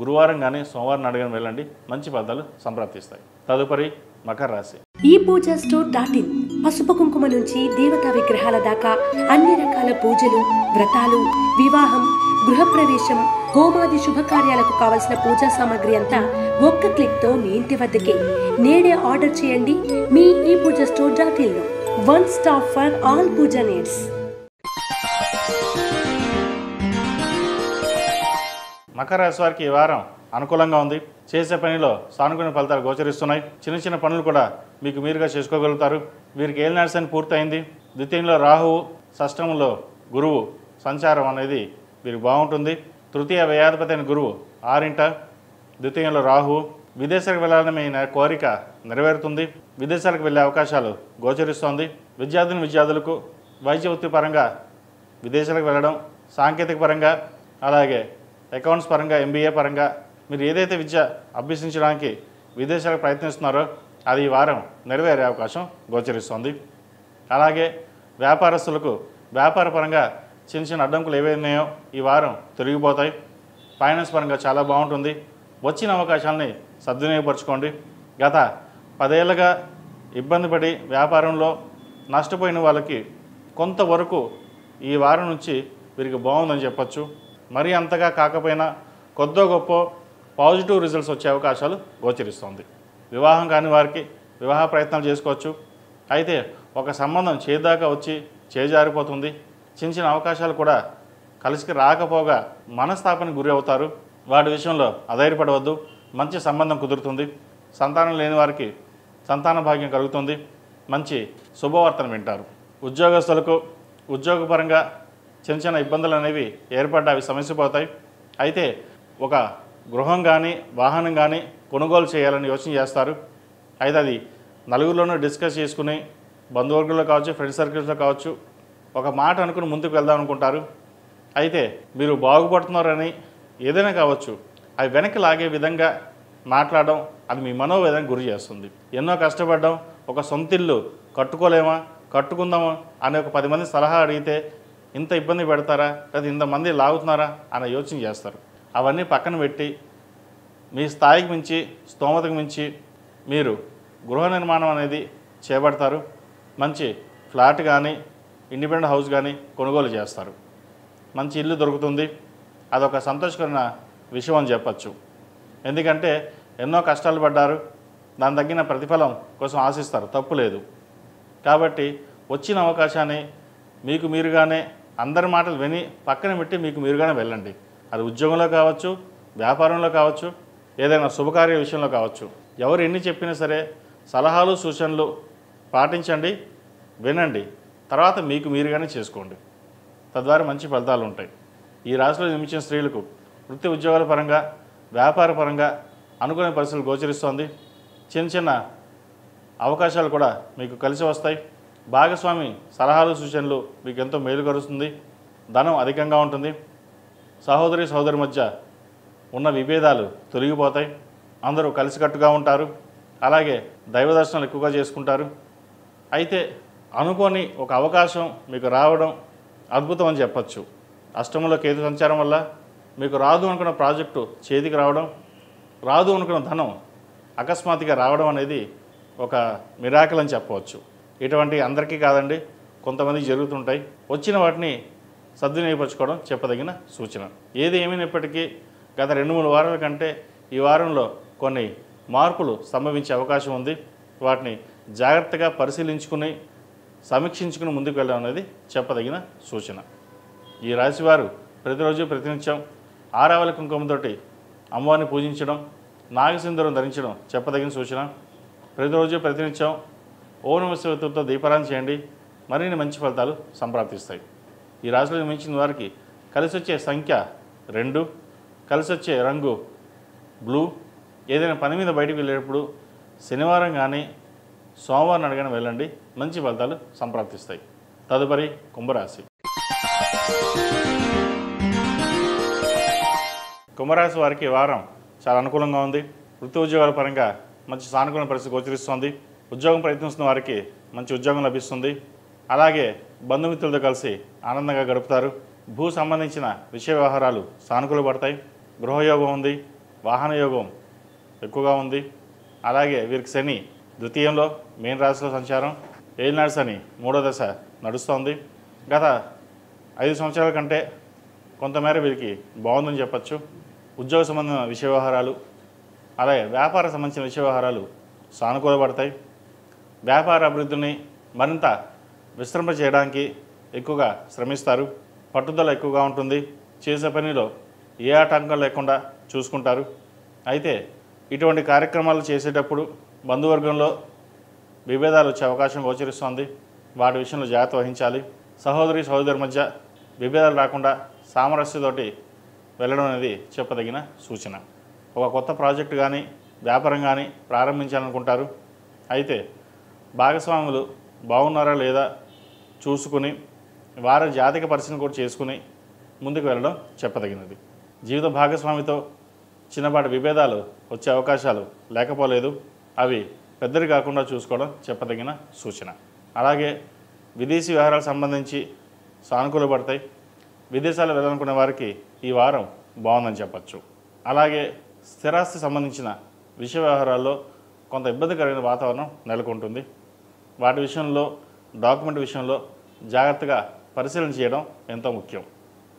గురువారం కానీ సోమవారం అడగని వెళ్ళండి, మంచి ఫలితాలు సంప్రాప్తిస్తాయి. తదుపరి మకర రాశి. ఈ పూజా స్టోర్ .in పసుపు కుంకుమ నుంచి దేవతా విగ్రహాల దాకా అన్ని రకాల పూజలు, వ్రతాలు, వివాహం, గృహప్రవేశం, హోమాది శుభకార్యాలకు కావలసిన పూజా సామాగ్రి అంతా ఒక్క క్లిక్తో మీ ఇంటి వద్దకే. నేడే ఆర్డర్ చేయండి మీ ఈ పూజా స్టోర్ .in లో. One stop for all Pooja needs. మకర రాశి వారికి ఈ వారం అనుకూలంగా ఉంది. చేసే పనిలో సానుకూల ఫలితాలు గోచరిస్తున్నాయి. చిన్న చిన్న పనులు కూడా మీకు మీరుగా చేసుకోగలుగుతారు. వీరికి ఏలినాటి పూర్తయింది. ద్వితీయంలో రాహువు, షష్టమంలో గురువు సంచారం అనేది వీరికి బాగుంటుంది. తృతీయ వ్యయాధిపతి అయిన గురువు 6వ ద్వితీయంలో రాహువు. విదేశాలకు వెళ్ళాలని కోరిక నెరవేరుతుంది. విదేశాలకు వెళ్ళే అవకాశాలు గోచరిస్తోంది. విద్యార్థులకు వైద్య వృత్తి పరంగా విదేశాలకు వెళ్ళడం, సాంకేతిక పరంగా, అలాగే అకౌంట్స్ పరంగా, MBA పరంగా మీరు ఏదైతే విద్య అభ్యసించడానికి విదేశాలకు ప్రయత్నిస్తున్నారో అది ఈ వారం నెరవేరే అవకాశం గోచరిస్తోంది. అలాగే వ్యాపారస్తులకు వ్యాపార పరంగా చిన్న చిన్న అడ్డంకులు ఏవైనాయో ఈ వారం తొలగిపోతాయి. ఫైనాన్స్ పరంగా చాలా బాగుంటుంది. వచ్చిన అవకాశాలని సద్వినియోగపరచుకోండి. గత 10 ఏళ్ళుగా ఇబ్బంది పడి వ్యాపారంలో నష్టపోయిన వాళ్ళకి కొంతవరకు ఈ వారం నుంచి వీరికి బాగుందని చెప్పచ్చు. మరీ అంతగా కాకపోయినా కొద్దో గొప్ప పాజిటివ్ రిజల్ట్స్ వచ్చే అవకాశాలు గోచరిస్తుంది. వివాహం కాని వారికి వివాహ ప్రయత్నాలు చేసుకోవచ్చు. అయితే ఒక సంబంధం చేదాకా వచ్చి చేజారిపోతుంది. చిన్న చిన్న అవకాశాలు కూడా కలిసికి రాకపోగా మనస్తాపానికి గురి అవుతారు. వాటి విషయంలో అధైర్యపడవద్దు. మంచి సంబంధం కుదురుతుంది. సంతానం లేని వారికి సంతాన భాగ్యం కలుగుతుంది. మంచి శుభవార్తను వింటారు. ఉద్యోగస్తులకు ఉద్యోగపరంగా చిన్న చిన్న ఇబ్బందులు అనేవి ఏర్పడ్డా అవి సమస్యపోతాయి. అయితే ఒక గృహం కానీ వాహనం కానీ కొనుగోలు చేయాలని యోచన చేస్తారు. అయితే అది నలుగురిలోనూ డిస్కస్ చేసుకుని బంధువర్గంలో కావచ్చు, ఫ్రెండ్ సర్కిల్స్లో కావచ్చు ఒక మాట అనుకుని ముందుకు వెళ్దాం అనుకుంటారు. అయితే మీరు బాగుపడుతున్నారని ఏదైనా కావచ్చు అవి వెనక్కి లాగే విధంగా మాట్లాడడం అది మీ మనోవేదనకు గురి చేస్తుంది. ఎన్నో కష్టపడ్డాం, ఒక సొంతిల్లు కట్టుకోలేమా, కట్టుకుందాం అనే ఒక 10 మంది సలహా అడిగితే ఇంత ఇబ్బంది పెడతారా, లేదా ఇంతమంది లాగుతున్నారా అనే యోచన చేస్తారు. అవన్నీ పక్కన పెట్టి మీ స్థాయికి మించి, స్తోమతకు మించి మీరు గృహ నిర్మాణం అనేది చేపడతారు. మంచి ఫ్లాట్ కానీ, ఇండిపెండెంట్ హౌస్ కానీ కొనుగోలు చేస్తారు. మంచి ఇల్లు దొరుకుతుంది. అదొక సంతోషకరమైన విషయం అని చెప్పచ్చు. ఎందుకంటే ఎన్నో కష్టాలు పడ్డారు, దాని తగ్గిన ప్రతిఫలం కోసం ఆశిస్తారు, తప్పు లేదు. కాబట్టి వచ్చిన అవకాశాన్ని మీకు మీరుగానే అందరి మాటలు విని పక్కన పెట్టి మీకు మీరుగానే వెళ్ళండి. అది ఉద్యోగంలో కావచ్చు, వ్యాపారంలో కావచ్చు, ఏదైనా శుభకార్య విషయంలో కావచ్చు. ఎవరు ఎన్ని చెప్పినా సరే సలహాలు సూచనలు పాటించండి, వినండి. తర్వాత మీకు మీరుగానే చేసుకోండి. తద్వారా మంచి ఫలితాలు ఉంటాయి. ఈ రాశిలో జన్మించిన స్త్రీలకు వృత్తి ఉద్యోగాల పరంగా, వ్యాపార పరంగా అనుకునే పరిస్థితులు గోచరిస్తోంది. చిన్న చిన్న అవకాశాలు కూడా మీకు కలిసి వస్తాయి. భాగస్వామి సలహాలు సూచనలు మీకు ఎంతో మేలు కలుస్తుంది. ధనం అధికంగా ఉంటుంది. సహోదరి మధ్య ఉన్న విభేదాలు తొలగిపోతాయి. అందరూ కలిసికట్టుగా ఉంటారు. అలాగే దైవ దర్శనాలు ఎక్కువగా చేసుకుంటారు. అయితే అనుకోని ఒక అవకాశం మీకు రావడం అద్భుతం అని చెప్పచ్చు. అష్టమంలో కేతు సంచారం వల్ల మీకు రాదు అనుకున్న ప్రాజెక్టు చేతికి రావడం, రాదు అనుకున్న ధనం అకస్మాత్తుగా రావడం అనేది ఒక మిరాకిల్ అని చెప్పవచ్చు. ఇటువంటి అందరికీ కాదండి, కొంతమందికి జరుగుతుంటాయి. వచ్చిన వాటిని సద్వినియోగపరచుకోవడం చెప్పదగిన సూచన. ఏది ఏమైనప్పటికీ గత 2-3 వారాల కంటే ఈ వారంలో కొన్ని మార్పులు సంభవించే అవకాశం ఉంది. వాటిని జాగ్రత్తగా పరిశీలించుకుని సమీక్షించుకుని ముందుకు వెళ్ళడం అనేది చెప్పదగిన సూచన. ఈ రాశివారు ప్రతిరోజు ప్రతినిత్యం ఆరావళి కుంకుమతోటి అమ్మవారిని పూజించడం, నాగసింధూరం ధరించడం చెప్పదగిన సూచన. ప్రతిరోజు ప్రతినిత్యం ఓం నమః శివాయతో దీపారాధన చేయండి. మరిన్ని మంచి ఫలితాలు సంప్రాప్తిస్తాయి. ఈ రాశిలో జన్మించిన వారికి కలిసి వచ్చే సంఖ్య 2, కలిసి వచ్చే రంగు బ్లూ. ఏదైనా పని మీద బయటికి వెళ్ళేటప్పుడు శనివారం కానీ సోమవారం అడగని వెళ్ళండి, మంచి ఫలితాలు సంప్రాప్తిస్తాయి. తదుపరి కుంభరాశి. కుంభరాశి వారికి ఈ వారం చాలా అనుకూలంగా ఉంది. వృత్తి ఉద్యోగాల పరంగా మంచి సానుకూల పరిస్థితి గోచరిస్తోంది. ఉద్యోగం ప్రయత్నిస్తున్న వారికి మంచి ఉద్యోగం లభిస్తుంది. అలాగే బంధుమిత్రులతో కలిసి ఆనందంగా గడుపుతారు. భూ సంబంధించిన విషయ వ్యవహారాలు సానుకూల పడతాయి. గృహయోగం ఉంది, వాహన యోగం ఎక్కువగా ఉంది. అలాగే వీరికి శని ద్వితీయంలో మీన రాశిలో సంచారం, ఏలినాడు శని 3వ దశ నడుస్తోంది. గత 5 సంవత్సరాల కంటే కొంతమేర వీరికి బాగుందని చెప్పచ్చు. ఉద్యోగ సంబంధమైన విషయ వ్యవహారాలు, అలాగే వ్యాపార సంబంధించిన విషయ వ్యవహారాలు సానుకూలపడతాయి. వ్యాపార అభివృద్ధిని మరింత విస్తరింప చేయడానికి ఎక్కువగా శ్రమిస్తారు. పట్టుదల ఎక్కువగా ఉంటుంది. చేసే పనిలో ఏ ఆటంకం లేకుండా చూసుకుంటారు. అయితే ఇటువంటి కార్యక్రమాలు చేసేటప్పుడు బంధువర్గంలో విభేదాలు వచ్చే అవకాశం గోచరిస్తోంది. వాటి విషయంలో జాగ్రత్త వహించాలి. సహోదరి మధ్య విభేదాలు రాకుండా సామరస్యతోటి వెళ్ళడం అనేది చెప్పదగిన సూచన. ఒక కొత్త ప్రాజెక్టు కానీ వ్యాపారం కానీ ప్రారంభించాలనుకుంటారు. అయితే భాగస్వాములు బాగున్నారా లేదా చూసుకుని వారి జాతక పరిశీలన కూడా చేసుకుని ముందుకు వెళ్ళడం చెప్పదగినది. జీవిత భాగస్వామితో చిన్నపాటి విభేదాలు వచ్చే అవకాశాలు లేకపోలేదు. అవి పెద్దవి కాకుండా చూసుకోవడం చెప్పదగిన సూచన. అలాగే విదేశీ వ్యవహారాలకు సంబంధించి సానుకూల పడతాయి. విదేశాలు వెళ్ళాలనుకునే వారికి ఈ వారం బాగుందని చెప్పచ్చు. అలాగే స్థిరాస్తి సంబంధించిన విషయ వ్యవహారాల్లో కొంత ఇబ్బందికరమైన వాతావరణం నెలకొంటుంది. వాటి విషయంలో, డాక్యుమెంట్ విషయంలో జాగ్రత్తగా పరిశీలన చేయడం ఎంతో ముఖ్యం.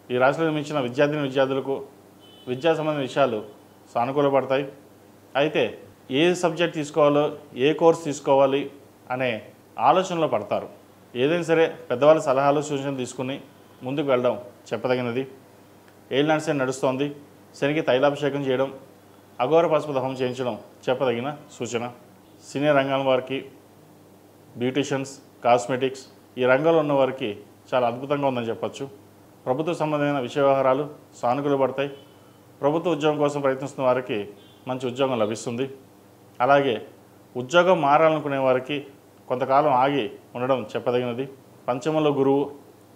ఈ రాశిలో జన్మించిన విద్యార్థులకు విద్యా సంబంధించిన విషయాలు సానుకూలపడతాయి. అయితే ఏ సబ్జెక్ట్ తీసుకోవాలో, ఏ కోర్స్ తీసుకోవాలి అనే ఆలోచనలో పడతారు. ఏదైనా సరే పెద్దవాళ్ళ సలహాలు సూచనలు తీసుకుని ముందుకు వెళ్ళడం చెప్పదగినది. ఏలినాడు శని నడుస్తోంది. శనికి తైలాభిషేకం చేయడం, అఘోర పశుపతి హోమం చేయించడం చెప్పదగిన సూచన. సినీ రంగం వారికి, బ్యూటీషియన్స్, కాస్మెటిక్స్ ఈ రంగంలో ఉన్న వారికి చాలా అద్భుతంగా ఉందని చెప్పచ్చు. ప్రభుత్వ సంబంధమైన విషయ వ్యవహారాలు సానుకూల పడతాయి. ప్రభుత్వ ఉద్యోగం కోసం ప్రయత్నిస్తున్న వారికి మంచి ఉద్యోగం లభిస్తుంది. అలాగే ఉద్యోగం మారాలనుకునే వారికి కొంతకాలం ఆగి ఉండడం చెప్పదగినది. పంచమంలో గురువు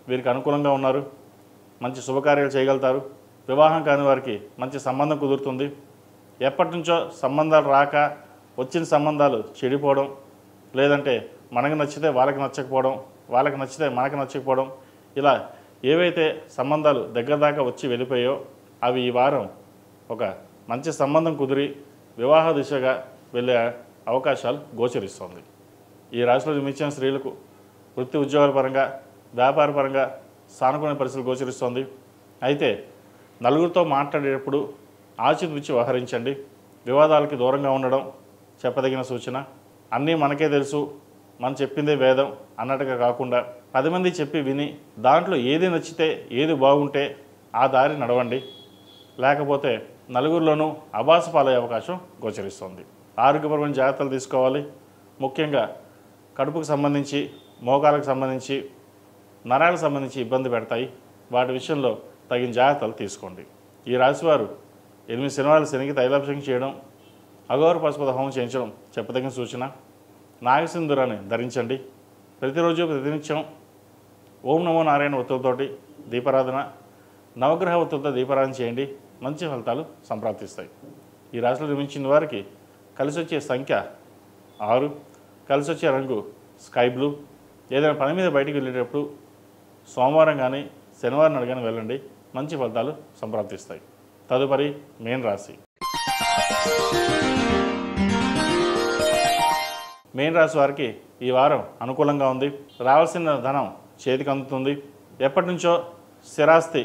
వీరికి అనుకూలంగా ఉన్నారు. మంచి శుభకార్యాలు చేయగలుగుతారు. వివాహం కాని వారికి మంచి సంబంధం కుదురుతుంది. ఎప్పటి నుంచో సంబంధాలు రాక వచ్చిన సంబంధాలు చెడిపోవడం, లేదంటే మనకు నచ్చితే వాళ్ళకి నచ్చకపోవడం, వాళ్ళకి నచ్చితే మనకు నచ్చకపోవడం, ఇలా ఏవైతే సంబంధాలు దగ్గర దాకా వచ్చి వెళ్ళిపోయాయో అవి ఈ వారం ఒక మంచి సంబంధం కుదిరి వివాహ దిశగా వెళ్ళే అవకాశాలు గోచరిస్తుంది. ఈ రాశిలో జన్మించిన స్త్రీలకు వృత్తి ఉద్యోగాల పరంగా, వ్యాపార పరంగా సానుకూల పరిస్థితులు గోచరిస్తుంది. అయితే నలుగురితో మాట్లాడేటప్పుడు ఆచితూచి వ్యవహరించండి. వివాదాలకి దూరంగా ఉండడం చెప్పదగిన సూచన. అన్నీ మనకే తెలుసు, మనం చెప్పిందే వేదం అన్నట్టుగా కాకుండా 10 మంది చెప్పి విని దాంట్లో ఏది నచ్చితే ఏది బాగుంటే ఆ దారి నడవండి. లేకపోతే నలుగురిలోనూ అబాస పాలయ్యే అవకాశం గోచరిస్తుంది. ఆరోగ్యపరమైన జాగ్రత్తలు తీసుకోవాలి. ముఖ్యంగా కడుపుకు సంబంధించి, మోకాలకు సంబంధించి, నరాలకు సంబంధించి ఇబ్బంది పెడతాయి. వాటి విషయంలో తగిన జాగ్రత్తలు తీసుకోండి. ఈ రాశివారు 8 శనివారాలు శనికి తైలాభిషేకం చేయడం, అఘోర పశుపత హోమం చేయించడం చెప్పదగిన సూచన. నాగసింధూరాన్ని ధరించండి. ప్రతిరోజు ప్రతినిత్యం ఓం నమో నారాయణ ఒత్తులతోటి దీపారాధన, నవగ్రహ ఒత్తులతో దీపారాధన చేయండి. మంచి ఫలితాలు సంప్రాప్తిస్తాయి. ఈ రాశిలో జన్మించిన వారికి కలిసి వచ్చే సంఖ్య 6, కలిసి వచ్చే రంగు స్కై బ్లూ. ఏదైనా పని మీద బయటికి వెళ్ళేటప్పుడు సోమవారం కానీ శనివారం నాడు కానీ వెళ్ళండి. మంచి ఫలితాలు సంప్రాప్తిస్తాయి. తదుపరి మీన రాశి. మీన రాశి వారికి ఈ వారం అనుకూలంగా ఉంది. రావాల్సిన ధనం చేతికి అందుతుంది. ఎప్పటి నుంచో స్థిరాస్తి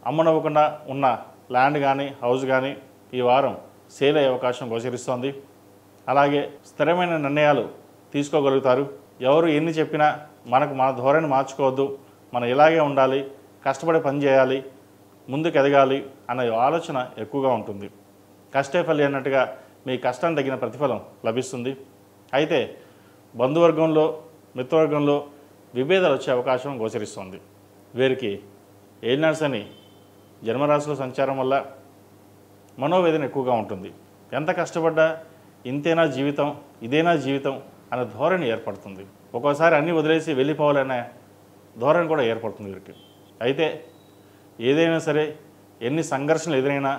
అమ్మనవ్వకుండా ఉన్న ల్యాండ్ కానీ హౌస్ కానీ ఈ వారం సేల్ అయ్యే అవకాశం గోచరిస్తోంది. అలాగే స్థిరమైన నిర్ణయాలు తీసుకోగలుగుతారు. ఎవరు ఎన్ని చెప్పినా మన ధోరణి మార్చుకోవద్దు, మనం ఇలాగే ఉండాలి, కష్టపడి పని చేయాలి, ముందుకు ఎదగాలి అనే ఆలోచన ఎక్కువగా ఉంటుంది. కష్టే ఫలి అన్నట్టుగా మీ కష్టం తగిన ప్రతిఫలం లభిస్తుంది. అయితే బంధువర్గంలో, మిత్రవర్గంలో విభేదాలు వచ్చే అవకాశం గోచరిస్తుంది. వీరికి ఏలినాడు శని జన్మరాశిలో సంచారం వల్ల మనోవేదన ఎక్కువగా ఉంటుంది. ఎంత కష్టపడ్డా ఇంతేనా జీవితం, ఇదేనా జీవితం అనే ధోరణి ఏర్పడుతుంది. ఒక్కోసారి అన్నీ వదిలేసి వెళ్ళిపోవాలనే ధోరణి కూడా ఏర్పడుతుంది వీరికి. అయితే ఏదైనా సరే, ఎన్ని సంఘర్షణలు ఎదురైనా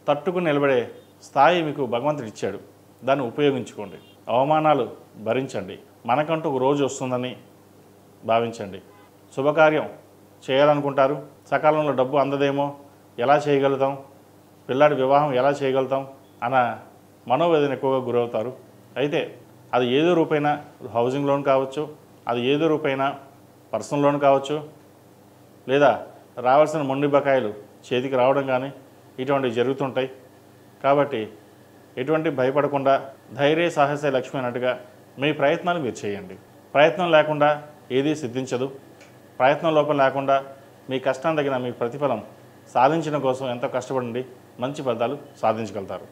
తట్టుకుని నిలబడే స్థాయి మీకు భగవంతుడు ఇచ్చాడు. దాన్ని ఉపయోగించుకోండి. అవమానాలు భరించండి. మనకంటూ ఒక రోజు వస్తుందని భావించండి. శుభకార్యం చేయాలనుకుంటారు, సకాలంలో డబ్బు అందదేమో, ఎలా చేయగలుగుతాం, పిల్లాడి వివాహం ఎలా చేయగలుగుతాం అన్న మనోవేదన ఎక్కువగా గురవుతారు. అయితే అది ఏదో రూపైనా హౌసింగ్ లోన్ కావచ్చు, అది ఏదో రూపైనా పర్సనల్ లోన్ కావచ్చు, లేదా రావాల్సిన మొండి బకాయిలు చేతికి రావడం కానీ ఇటువంటివి జరుగుతుంటాయి. కాబట్టి ఎటువంటి భయపడకుండా ధైర్య సాహస లక్ష్మి అన్నట్టుగా మీ ప్రయత్నాలు మీరు చేయండి. ప్రయత్నం లేకుండా ఏదీ సిద్ధించదు. ప్రయత్నం లోపం లేకుండా మీ కష్టం తగిన మీ ప్రతిఫలం సాధించడం కోసం ఎంతో కష్టపడండి. మంచి ఫలితాలు సాధించగలుగుతారు.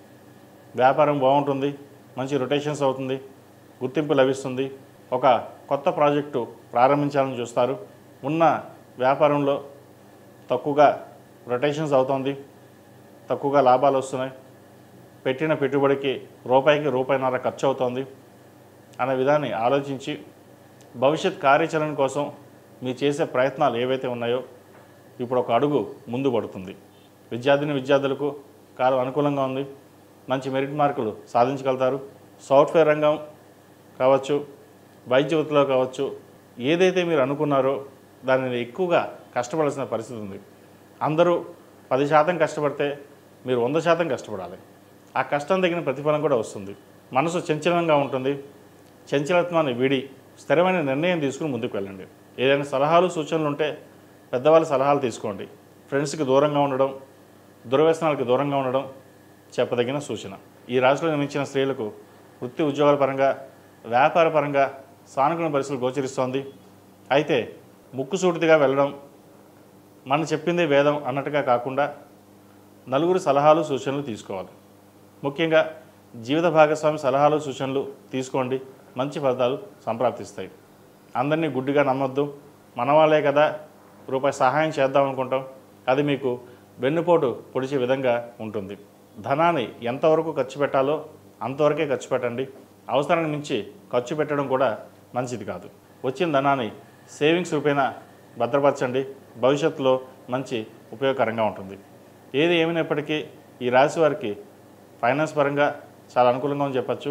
వ్యాపారం బాగుంటుంది, మంచి రొటేషన్స్ అవుతుంది, గుర్తింపు లభిస్తుంది. ఒక కొత్త ప్రాజెక్టు ప్రారంభించాలని చూస్తారు. ఉన్న వ్యాపారంలో తక్కువగా రొటేషన్స్ అవుతుంది, తక్కువగా లాభాలు వస్తున్నాయి, పెట్టిన పెట్టుబడికి రూపాయికి రూపాయిన్నర ఖర్చు అవుతోంది అనే విధాన్ని ఆలోచించి భవిష్యత్ కార్యాచరణ కోసం మీరు చేసే ప్రయత్నాలు ఏవైతే ఉన్నాయో ఇప్పుడు ఒక అడుగు ముందు పడుతుంది. విద్యార్థులకు కాలం అనుకూలంగా ఉంది. మంచి మెరిట్ మార్కులు సాధించగలుగుతారు. సాఫ్ట్వేర్ రంగం కావచ్చు, వైద్య వృత్తిలో కావచ్చు, ఏదైతే మీరు అనుకున్నారో దానిని ఎక్కువగా కష్టపడాల్సిన పరిస్థితి ఉంది. అందరూ 10% కష్టపడితే మీరు 100% కష్టపడాలి. ఆ కష్టం తగిన ప్రతిఫలం కూడా వస్తుంది. మనసు చంచలంగా ఉంటుంది. చంచలత్వాన్ని వీడి స్థిరమైన నిర్ణయం తీసుకుని ముందుకు వెళ్ళండి. ఏదైనా సలహాలు సూచనలు ఉంటే పెద్దవాళ్ళ సలహాలు తీసుకోండి. ఫ్రెండ్స్కి దూరంగా ఉండడం, దుర్వ్యసనాలకు దూరంగా ఉండడం చెప్పదగిన సూచన. ఈ రాశిలో జన్మించిన స్త్రీలకు వృత్తి ఉద్యోగాల పరంగా, వ్యాపార పరంగా సానుకూల పరిస్థితులు గోచరిస్తోంది. అయితే ముక్కుసూటిగా వెళ్ళడం, మనం చెప్పిందే వేదం అన్నట్టుగా కాకుండా నలుగురు సలహాలు సూచనలు తీసుకోవాలి. ముఖ్యంగా జీవిత భాగస్వామి సలహాలు సూచనలు తీసుకోండి. మంచి ఫలితాలు సంప్రాప్తిస్తాయి. అందరినీ గుడ్డిగా నమ్మొద్దు. మనవాళ్ళే కదా, రూపాయి సహాయం చేద్దాం అనుకుంటాం, అది మీకు వెన్నుపోటు పొడిచే విధంగా ఉంటుంది. ధనాన్ని ఎంతవరకు ఖర్చు పెట్టాలో అంతవరకే ఖర్చు పెట్టండి. అవసరానికి మించి ఖర్చు పెట్టడం కూడా మంచిది కాదు. వచ్చిన ధనాన్ని సేవింగ్స్ రూపేణ భద్రపరచండి. భవిష్యత్తులో మంచి ఉపయోగకరంగా ఉంటుంది. ఏది ఏమైనప్పటికీ ఈ రాశి వారికి ఫైనాన్స్ పరంగా చాలా అనుకూలంగా అని చెప్పచ్చు.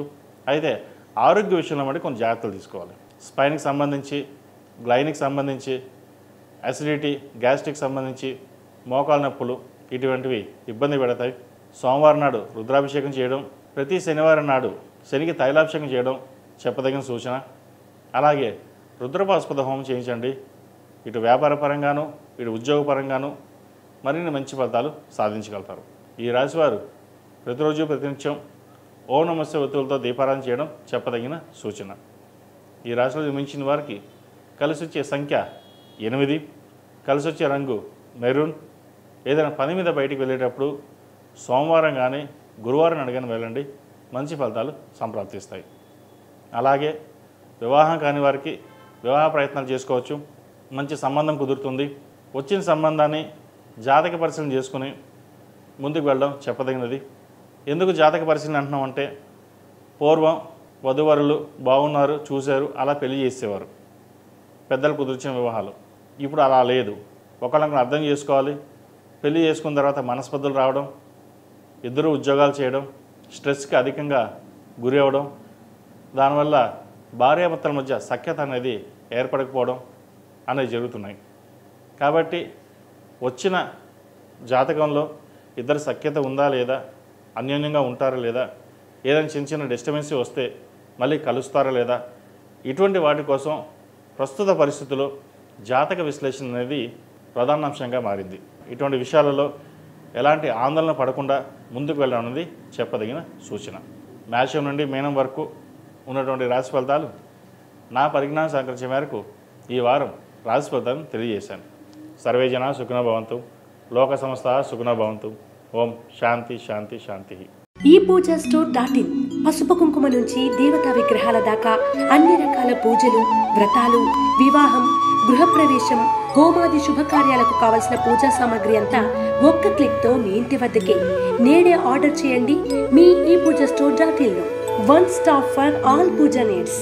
అయితే ఆరోగ్య విషయంలో మళ్ళీ కొన్ని జాగ్రత్తలు తీసుకోవాలి. స్పైన్కి సంబంధించి, గ్లైన్కి సంబంధించి, అసిడిటీ, గ్యాస్ట్రిక్ సంబంధించి, మోకాలు నొప్పులు ఇటువంటివి ఇబ్బంది పెడతాయి. సోమవారం నాడు రుద్రాభిషేకం చేయడం, ప్రతి శనివారం నాడు శనికి తైలాభిషేకం చేయడం చెప్పదగిన సూచన. అలాగే రుద్రపాశుపత హోమం చేయించండి. ఇటు వ్యాపార పరంగాను, ఇటు ఉద్యోగపరంగాను మరిన్ని మంచి ఫలితాలు సాధించగలుగుతారు. ఈ రాశివారు ప్రతిరోజు ప్రతినిత్యం ఓం నమస్తే ఒత్తులతో దీపారాధన చేయడం చెప్పదగిన సూచన. ఈ రాశిలో జన్మించిన వారికి కలిసి వచ్చే సంఖ్య 8, కలిసి వచ్చే రంగు మెరూన్. ఏదైనా పని మీద బయటికి వెళ్ళేటప్పుడు సోమవారం కానీ గురువారం అడిగిన వెళ్ళండి, మంచి ఫలితాలు సంప్రాప్తిస్తాయి. అలాగే వివాహం కాని వారికి వివాహ ప్రయత్నాలు చేసుకోవచ్చు. మంచి సంబంధం కుదురుతుంది. వచ్చిన సంబంధాన్ని జాతక పరిశీలన చేసుకుని ముందుకు వెళ్ళడం చెప్పదగినది. ఎందుకు జాతక పరిశీలన అంటున్నామంటే, పూర్వం వధువరులు బాగున్నారు, చూశారు, అలా పెళ్లి చేసేవారు, పెద్దలు కుదిర్చిన వివాహాలు. ఇప్పుడు అలా లేదు. ఒకళ్ళని అర్థం చేసుకోవాలి. పెళ్లి చేసుకున్న తర్వాత మనస్పర్ధలు రావడం, ఇద్దరు ఉద్యోగాలు చేయడం, స్ట్రెస్కి అధికంగా గురి అవ్వడం, దానివల్ల భార్యాభర్తల మధ్య సఖ్యత అనేది ఏర్పడకపోవడం అనేవి జరుగుతున్నాయి. కాబట్టి వచ్చిన జాతకంలో ఇద్దరు సఖ్యత ఉందా లేదా, అన్యోన్యంగా ఉంటారా లేదా, ఏదైనా చిన్న చిన్న డిస్టర్బెన్స్ వస్తే మళ్ళీ కలుస్తారా లేదా, ఇటువంటి వాటి కోసం ప్రస్తుత పరిస్థితుల్లో జాతక విశ్లేషణ అనేది ప్రధాన అంశంగా మారింది. ఇటువంటి విషయాలలో ఎలాంటి ఆందోళన పడకుండా ముందుకు వెళ్ళడం అనేది చెప్పదగిన సూచన. మేషం నుండి మీనం వరకు ఉన్నటువంటి రాశి ఫలితాలు నా పరిజ్ఞానం సహకరించే మేరకు ఈ వారం రాశి ఫలితాలను తెలియజేశాను. సర్వే జనా సుఖినో భవంతు, లోక సమస్త సుఖినో భవంతు. ఓం శాంతి శాంతి శాంతి. ePoojaStore.in పసుపు కుంకుమ నుంచి దేవతా విగ్రహాల దాకా అన్ని రకాల పూజలు, వ్రతాలు, వివాహం, గృహప్రవేశం, హోమాది శుభకార్యాలకు కావలసిన పూజా సామాగ్రి అంతా ఒక్క క్లిక్తో మీ ఇంటి వద్దకే. నేడే ఆర్డర్ చేయండి మీ ePoojaStore.in లో. One stop for all Pooja needs.